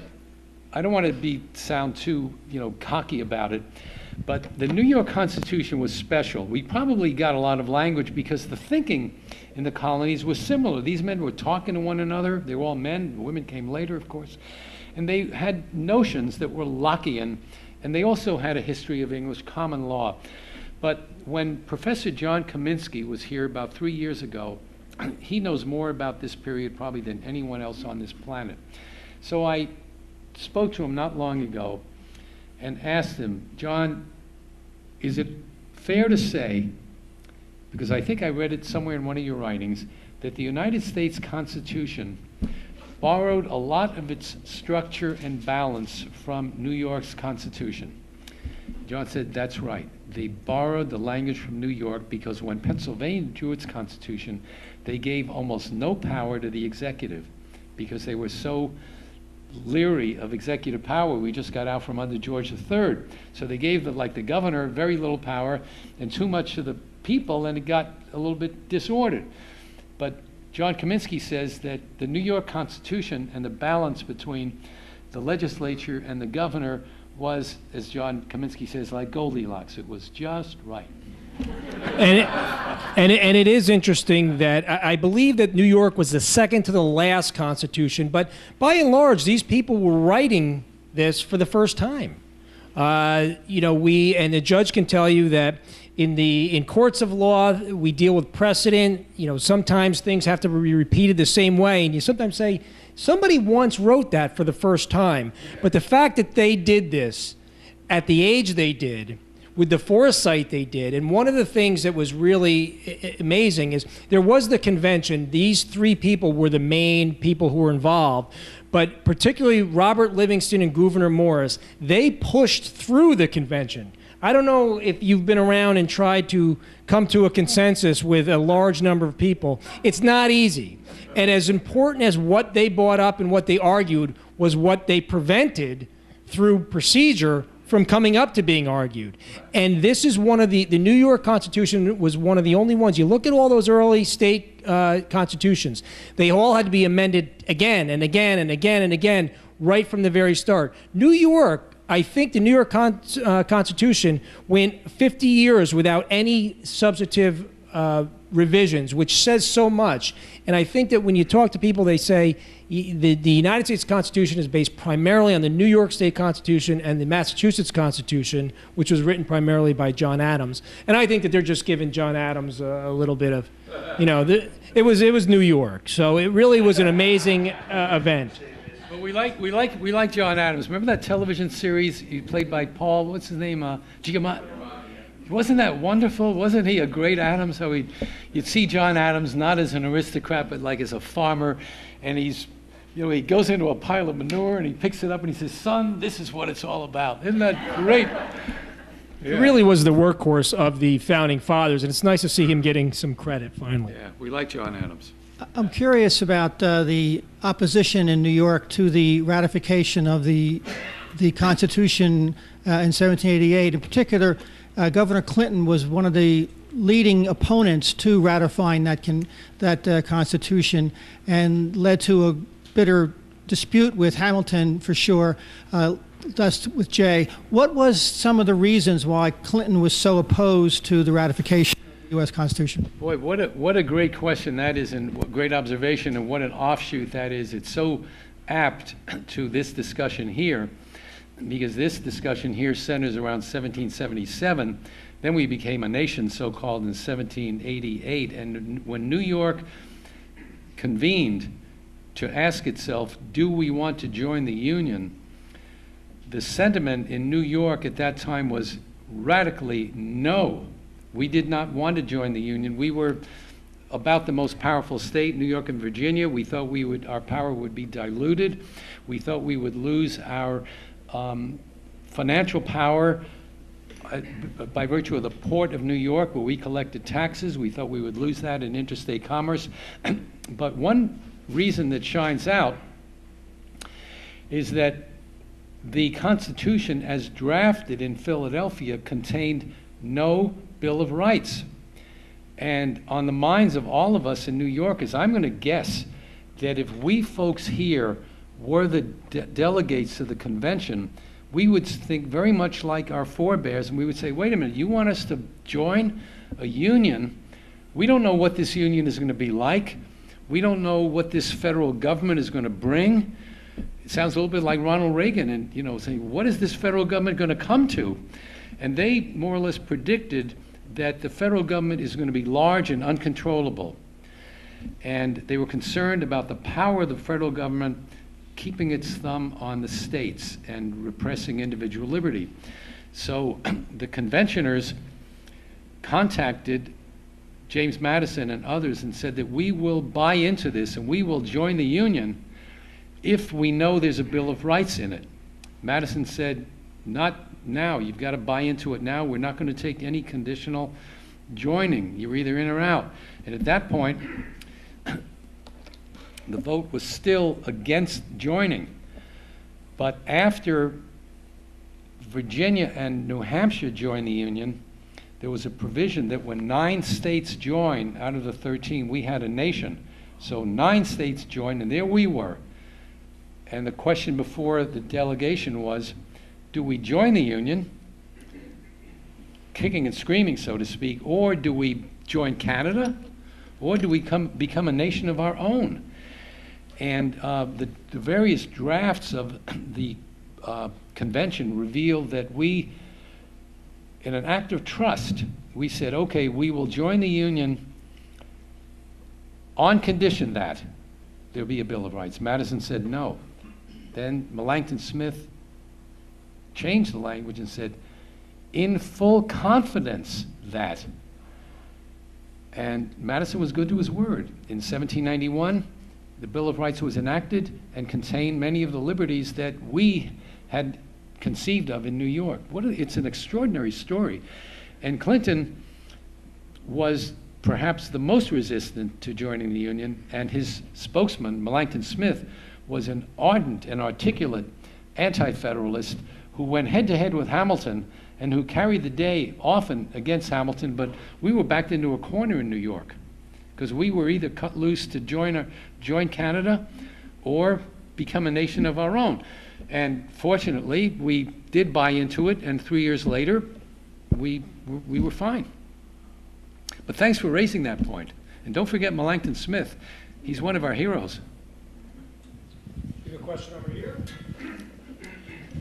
I don't want to sound too cocky about it. But the New York Constitution was special. We probably got a lot of language because the thinking in the colonies was similar. These men were talking to one another. They were all men. The women came later, of course. And they had notions that were Lockean, and they also had a history of English common law. But when Professor John Kaminsky was here about 3 years ago, he knows more about this period probably than anyone else on this planet. So I spoke to him not long ago and asked him, John, is it fair to say, because I think I read it somewhere in one of your writings, that the United States Constitution borrowed a lot of its structure and balance from New York's Constitution? John said, that's right. They borrowed the language from New York because when Pennsylvania drew its Constitution, they gave almost no power to the executive because they were so leery of executive power. We just got out from under George III. So they gave the governor very little power and too much to the people, and it got a little bit disordered. But John Kaminsky says that the New York Constitution and the balance between the legislature and the governor was, as John Kaminsky says, like Goldilocks. It was just right. And it is interesting that I believe that New York was the second to the last Constitution, but by and large, these people were writing this for the first time. And the judge can tell you that in courts of law, we deal with precedent. Sometimes things have to be repeated the same way, and you sometimes say, somebody once wrote that for the first time. But the fact that they did this at the age they did, with the foresight they did, and one of the things that was really amazing is there was the convention. These three people were the main people who were involved, but particularly Robert Livingstone and Gouverneur Morris, they pushed through the convention. I don't know if you've been around and tried to come to a consensus with a large number of people. It's not easy. And as important as what they brought up and what they argued was what they prevented through procedure from coming up to being argued. And this is one of the New York Constitution was one of the only ones. You look at all those early state constitutions, they all had to be amended again and again and again and again right from the very start. New York, I think the New York Constitution went 50 years without any substantive revisions, which says so much. And I think that when you talk to people, they say the United States Constitution is based primarily on the New York State Constitution and the Massachusetts Constitution, which was written primarily by John Adams. And I think that they're just giving John Adams a little bit of, it was New York, so it really was an amazing event. But we like John Adams. Remember that television series played by Paul? What's his name? Giamatti. Wasn't that wonderful? Wasn't he a great Adams? How you'd see John Adams not as an aristocrat, but like as a farmer, and he's, he goes into a pile of manure and he picks it up and he says, "Son, this is what it's all about." Isn't that great? Yeah. It really was the workhorse of the founding fathers, and it's nice to see him getting some credit finally. Yeah, we like John Adams. I'm curious about the opposition in New York to the ratification of the Constitution in 1788. In particular, Governor Clinton was one of the leading opponents to ratifying that Constitution, and led to a bitter dispute with Hamilton, for sure, thus with Jay. What was some of the reasons why Clinton was so opposed to the ratification of the U.S. Constitution? Boy, what a great question that is, and what great observation, and what an offshoot that is. It's so apt to this discussion here, because this discussion here centers around 1777. Then we became a nation, so-called, in 1788. And when New York convened to ask itself, do we want to join the Union, the sentiment in New York at that time was radically no. We did not want to join the Union. We were about the most powerful state, New York and Virginia. We thought our power would be diluted. We thought we would lose our financial power by virtue of the port of New York, where we collected taxes. We thought we would lose that in interstate commerce. But one reason that shines out is that the Constitution, as drafted in Philadelphia, contained no Bill of Rights. And on the minds of all of us in New York is, I'm going to guess that if we folks here were the delegates to the convention, we would think very much like our forebears, and we would say, wait a minute, you want us to join a union? We don't know what this union is going to be like. We don't know what this federal government is going to bring. It sounds a little bit like Ronald Reagan, and saying, what is this federal government going to come to? And they more or less predicted that the federal government is going to be large and uncontrollable. And they were concerned about the power of the federal government keeping its thumb on the states and repressing individual liberty. So the conventioners contacted James Madison and others and said that we will buy into this and we will join the Union if we know there's a Bill of Rights in it. Madison said, not now. You've got to buy into it now. We're not going to take any conditional joining. You're either in or out. And at that point, the vote was still against joining. But after Virginia and New Hampshire joined the Union, there was a provision that when 9 states joined out of the 13, we had a nation. So 9 states joined, and there we were. And the question before the delegation was, do we join the Union, kicking and screaming, so to speak, or do we join Canada, or do we become a nation of our own? And the various drafts of the convention revealed that we, in an act of trust, we said, okay, we will join the Union on condition that there be a Bill of Rights. Madison said no. Then Melancton Smith changed the language and said, in full confidence that. And Madison was good to his word. In 1791, the Bill of Rights was enacted and contained many of the liberties that we had conceived of in New York. It's an extraordinary story. And Clinton was perhaps the most resistant to joining the Union, and his spokesman, Melancton Smith, was an ardent and articulate anti-federalist who went head-to-head with Hamilton and who carried the day often against Hamilton, but we were backed into a corner in New York because we were either cut loose to join Canada or become a nation of our own. And fortunately, we did buy into it, and 3 years later, we were fine. But thanks for raising that point. And don't forget Melancton Smith. He's one of our heroes. We have a question over here.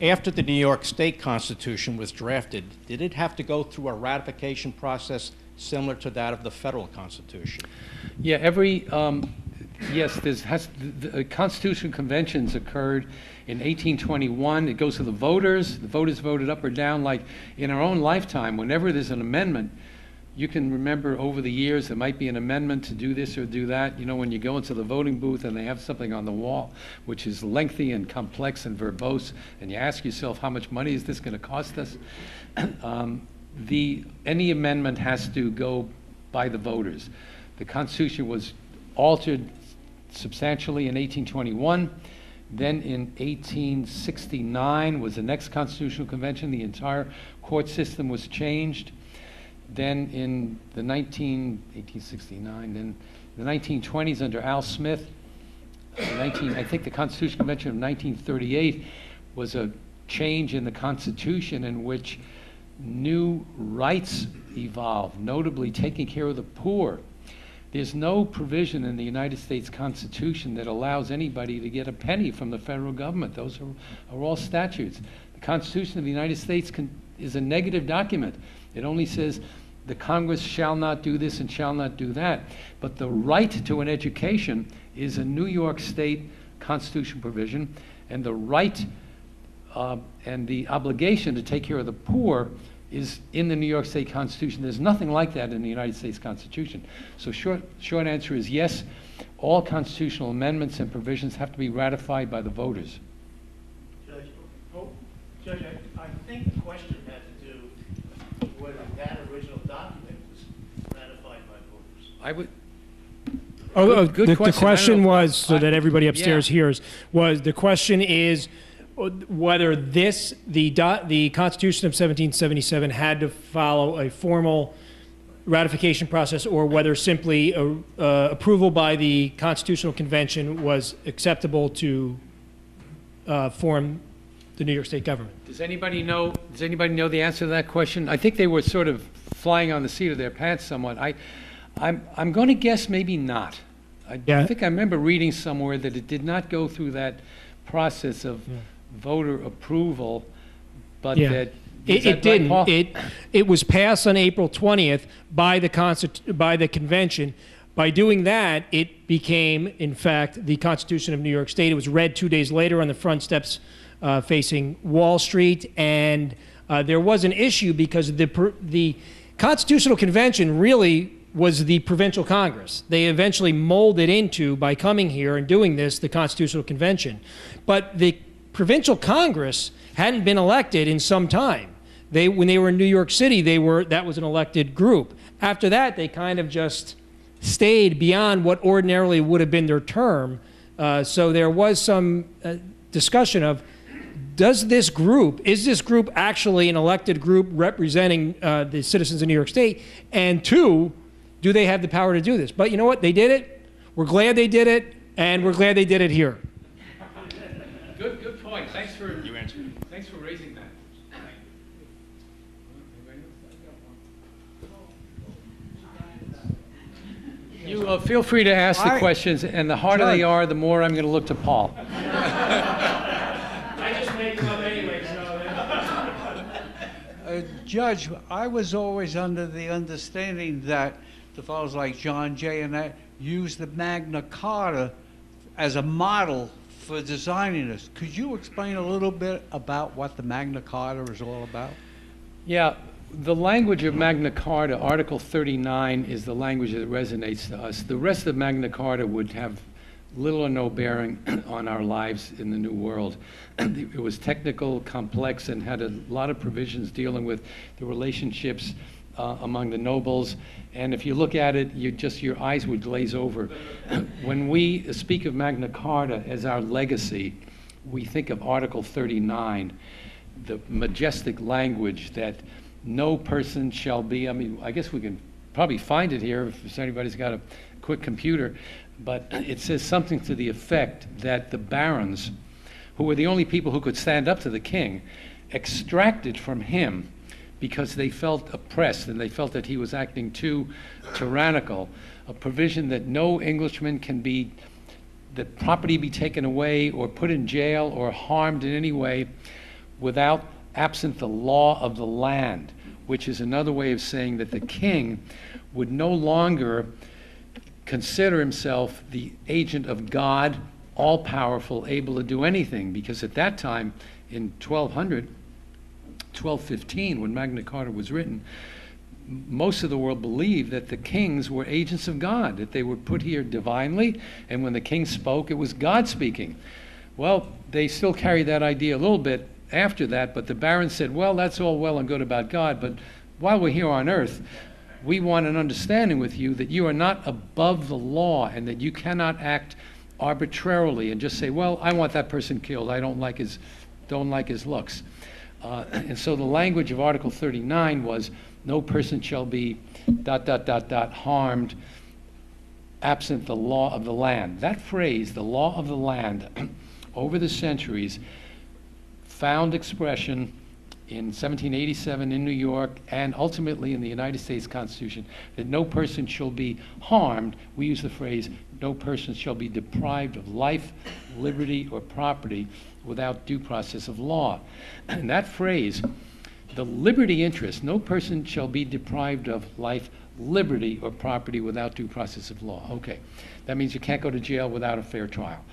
After the New York State Constitution was drafted, did it have to go through a ratification process similar to that of the federal Constitution? Yeah, yes, the constitutional conventions occurred in 1821. It goes to the voters. The voters voted up or down. Like in our own lifetime, whenever there's an amendment, you can remember over the years there might be an amendment to do this or do that. You know, when you go into the voting booth and they have something on the wall which is lengthy and complex and verbose, and you ask yourself, how much money is this going to cost us? Any amendment has to go by the voters. The Constitution was altered substantially in 1821. Then in 1869 was the next Constitutional Convention. The entire court system was changed. Then in the 1869, then the 1920s under Al Smith, I think the Constitutional Convention of 1938 was a change in the Constitution in which new rights evolved, notably taking care of the poor. There's no provision in the United States Constitution that allows anybody to get a penny from the federal government. Those are all statutes. The Constitution of the United States is a negative document. It only says the Congress shall not do this and shall not do that. But the right to an education is a New York State Constitution provision, and the right and the obligation to take care of the poor is in the New York State Constitution. There's nothing like that in the United States Constitution. So short answer is yes, all constitutional amendments and provisions have to be ratified by the voters. Judge, I think the question had to do with whether that original document was ratified by voters. I would. The question was, so that everybody upstairs hears, was the question is whether the Constitution of 1777 had to follow a formal ratification process, or whether simply approval by the Constitutional Convention was acceptable to form the New York State government. Does anybody know the answer to that question? I think they were sort of flying on the seat of their pants somewhat. I'm going to guess maybe not. I think I remember reading somewhere that it did not go through that process of voter approval, but that it didn't. Right, it was passed on April 20th by the convention. By doing that, it became, in fact, the Constitution of New York State. It was read 2 days later on the front steps facing Wall Street, and there was an issue because the Constitutional Convention really was the provincial Congress. They eventually molded into, by coming here and doing this, the Constitutional Convention. But the provincial Congress hadn't been elected in some time. When they were in New York City, that was an elected group. After that, they kind of just stayed beyond what ordinarily would have been their term. So there was some discussion of, is this group actually an elected group representing the citizens of New York State? And two, do they have the power to do this? But you know what? They did it. We're glad they did it, and we're glad they did it here. Good point. Thanks for raising that. You feel free to ask the questions, and the harder they are, the more I'm going to look to Paul. I just make them up anyway, so. Judge, I was always under the understanding that the fellows like John Jay and that used the Magna Carta as a model for designing this. Could you explain a little bit about what the Magna Carta is all about? Yeah, the language of Magna Carta, Article 39, is the language that resonates to us. The rest of Magna Carta would have little or no bearing on our lives in the New World. It was technical, complex, and had a lot of provisions dealing with the relationships among the nobles. And if you look at it, your eyes would glaze over. When we speak of Magna Carta as our legacy, we think of Article 39, the majestic language that no person shall be, I mean, I guess we can probably find it here if anybody's got a quick computer, but it says something to the effect that the barons, who were the only people who could stand up to the king, extracted from him because they felt oppressed and they felt that he was acting too tyrannical, a provision that no Englishman can be, that property be taken away or put in jail or harmed in any way without absent the law of the land, which is another way of saying that the king would no longer consider himself the agent of God, all-powerful, able to do anything, because at that time, in 1215, when Magna Carta was written, most of the world believed that the kings were agents of God, that they were put here divinely, and when the king spoke, it was God speaking. Well, they still carry that idea a little bit after that, but the barons said, well, that's all well and good about God, but while we're here on earth, we want an understanding with you that you are not above the law and that you cannot act arbitrarily and just say, well, I want that person killed, I don't like his looks. And so the language of Article 39 was, no person shall be ... harmed absent the law of the land. That phrase, the law of the land, over the centuries found expression in 1787 in New York and ultimately in the United States Constitution, that no person shall be harmed. We use the phrase, no person shall be deprived of life, liberty, or property without due process of law. And that phrase, the liberty interest, no person shall be deprived of life, liberty, or property without due process of law. Okay, that means you can't go to jail without a fair trial.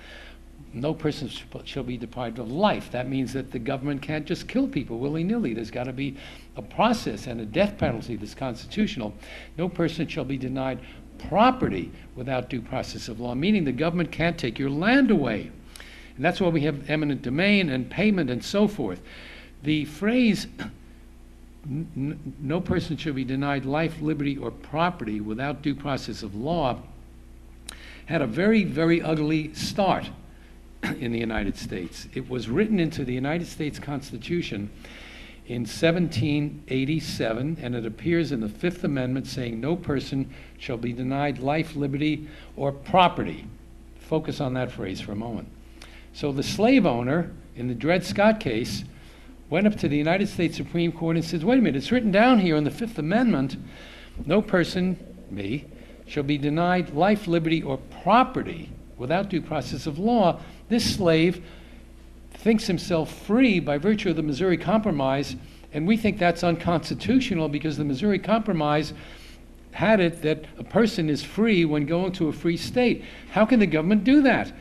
No person shall be deprived of life. That means that the government can't just kill people willy-nilly. There's got to be a process and a death penalty that's constitutional. No person shall be denied property without due process of law, meaning the government can't take your land away. And that's why we have eminent domain and payment and so forth. The phrase, no person shall be denied life, liberty, or property without due process of law, had a very, very ugly start in the United States. It was written into the United States Constitution in 1787, and it appears in the Fifth Amendment saying no person shall be denied life, liberty, or property. Focus on that phrase for a moment. So the slave owner in the Dred Scott case went up to the United States Supreme Court and said, wait a minute, it's written down here in the Fifth Amendment, no person, me, shall be denied life, liberty, or property without due process of law. This slave thinks himself free by virtue of the Missouri Compromise, and we think that's unconstitutional because the Missouri Compromise had it that a person is free when going to a free state. How can the government do that?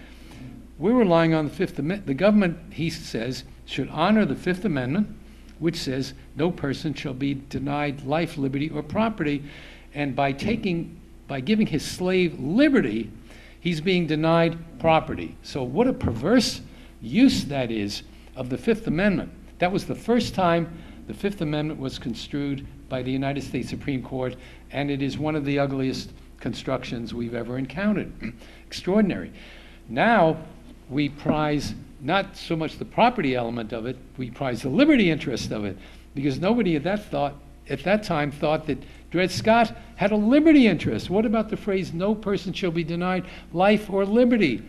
We're relying on the Fifth Amendment. The government, he says, should honor the Fifth Amendment, which says no person shall be denied life, liberty, or property. And by giving his slave liberty, he's being denied property. So what a perverse use that is of the Fifth Amendment. That was the first time the Fifth Amendment was construed by the United States Supreme Court, and it is one of the ugliest constructions we've ever encountered. Extraordinary. Now we prize not so much the property element of it, we prize the liberty interest of it, because nobody at that time thought that Dred Scott had a liberty interest. What about the phrase, no person shall be denied life or liberty?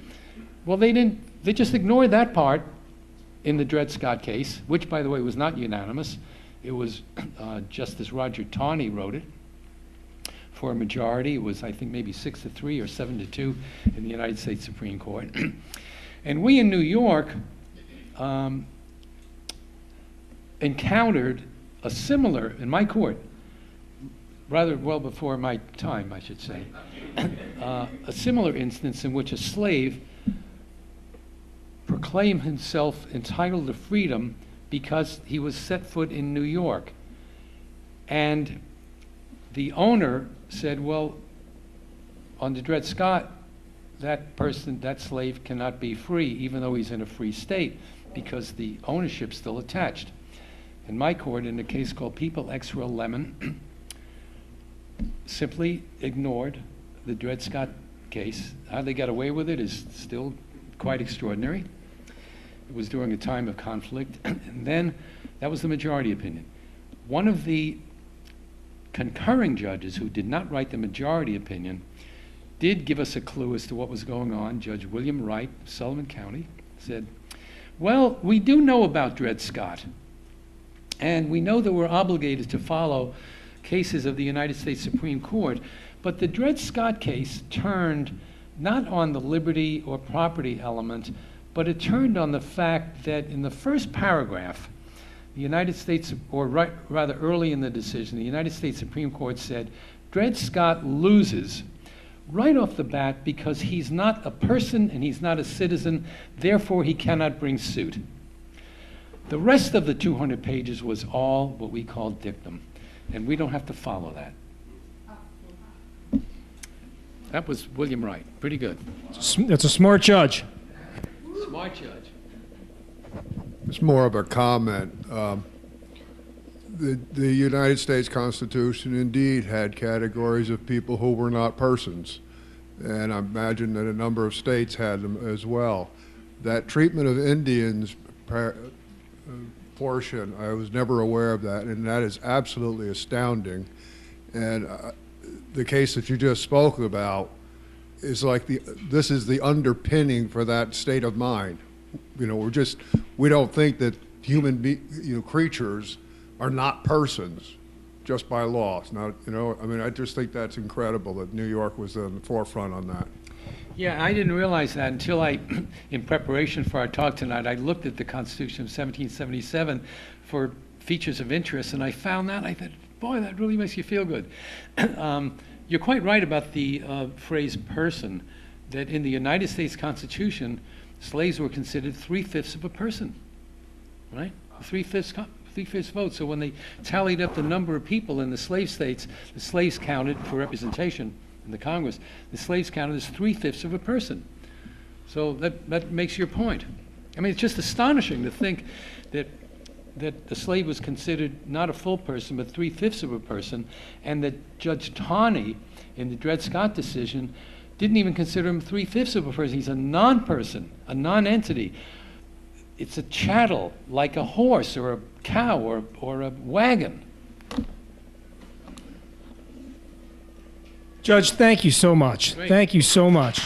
Well, they just ignored that part in the Dred Scott case, which, by the way, was not unanimous. It was Justice Roger Taney wrote it for a majority. It was, I think, maybe 6-3 or 7-2 in the United States Supreme Court. And we in New York encountered a similar, in my court, rather well before my time, I should say, a similar instance in which a slave proclaimed himself entitled to freedom because he was set foot in New York. And the owner said, well, under Dred Scott, that slave cannot be free even though he's in a free state because the ownership's still attached. In my court, in a case called People ex rel Lemon, simply ignored the Dred Scott case. How they got away with it is still quite extraordinary. It was during a time of conflict. And then that was the majority opinion. One of the concurring judges who did not write the majority opinion did give us a clue as to what was going on. Judge William Wright, Sullivan County, said, well, we do know about Dred Scott, and we know that we're obligated to follow cases of the United States Supreme Court, but the Dred Scott case turned not on the liberty or property element, but it turned on the fact that in the first paragraph, the United States, or rather early in the decision, the United States Supreme Court said, Dred Scott loses right off the bat because he's not a person and he's not a citizen, therefore he cannot bring suit. The rest of the 200 pages was all what we call dictum, and we don't have to follow that. That was William Wright. Pretty good. That's a smart judge. Smart judge. It's more of a comment. The United States Constitution indeed had categories of people who were not persons, and I imagine that a number of states had them as well. That treatment of Indians portion, I was never aware of that, and that is absolutely astounding. And the case that you just spoke about is like this is the underpinning for that state of mind. You know, we don't think that human creatures are not persons just by law. It's not, you know, I mean, I just think that's incredible that New York was on the forefront on that. Yeah, I didn't realize that until in preparation for our talk tonight, I looked at the Constitution of 1777 for features of interest, and I found that. I thought, boy, that really makes you feel good. You're quite right about the phrase person, that in the United States Constitution, slaves were considered 3/5 of a person, right? 3/5 vote. So when they tallied up the number of people in the slave states, the slaves counted for representation in the Congress. The slaves counted as 3/5 of a person. So that makes your point. I mean, it's just astonishing to think that the slave was considered not a full person, but 3/5 of a person, and that Judge Tawney, in the Dred Scott decision, didn't even consider him 3/5 of a person. He's a non-person, a non-entity. It's a chattel, like a horse or a cow or a wagon. Judge, thank you so much. Great. Thank you so much.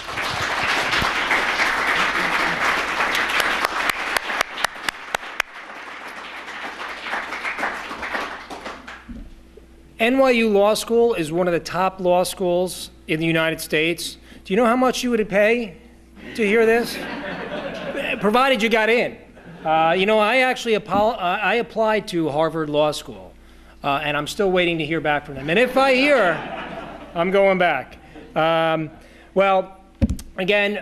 NYU Law School is one of the top law schools in the United States. Do you know how much you would pay to hear this? Provided you got in. You know, I actually I applied to Harvard Law School, and I'm still waiting to hear back from them. And if I hear, I'm going back. Well, again,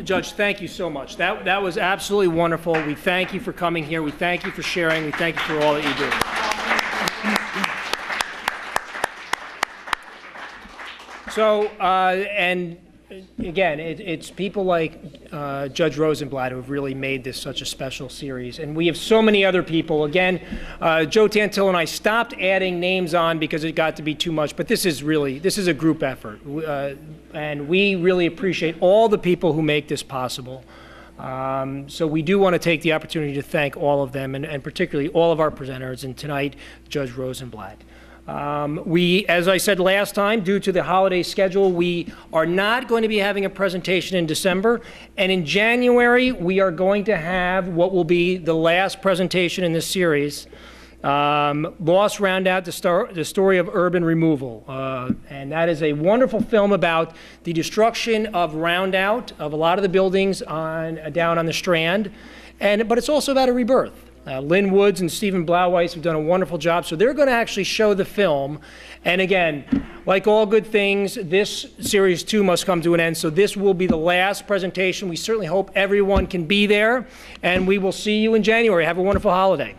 Judge, thank you so much. That was absolutely wonderful. We thank you for coming here. We thank you for sharing. We thank you for all that you do. So, and again, it's people like Judge Rosenblatt who have really made this such a special series. And we have so many other people. Again, Joe Tantil and I stopped adding names on because it got to be too much. But this is a group effort. And we really appreciate all the people who make this possible. So we do want to take the opportunity to thank all of them, and particularly all of our presenters, and tonight, Judge Rosenblatt. As I said last time, due to the holiday schedule, we are not going to be having a presentation in December. And in January, we are going to have what will be the last presentation in this series, Lost Roundout, the Story of Urban Removal. And that is a wonderful film about the destruction of Roundout, of a lot of the buildings down on the Strand. But it's also about a rebirth. Lynn Woods and Stephen Blauweiss have done a wonderful job, so they're going to actually show the film. And again, like all good things, this series too must come to an end, so this will be the last presentation. We certainly hope everyone can be there, and we will see you in January. Have a wonderful holiday.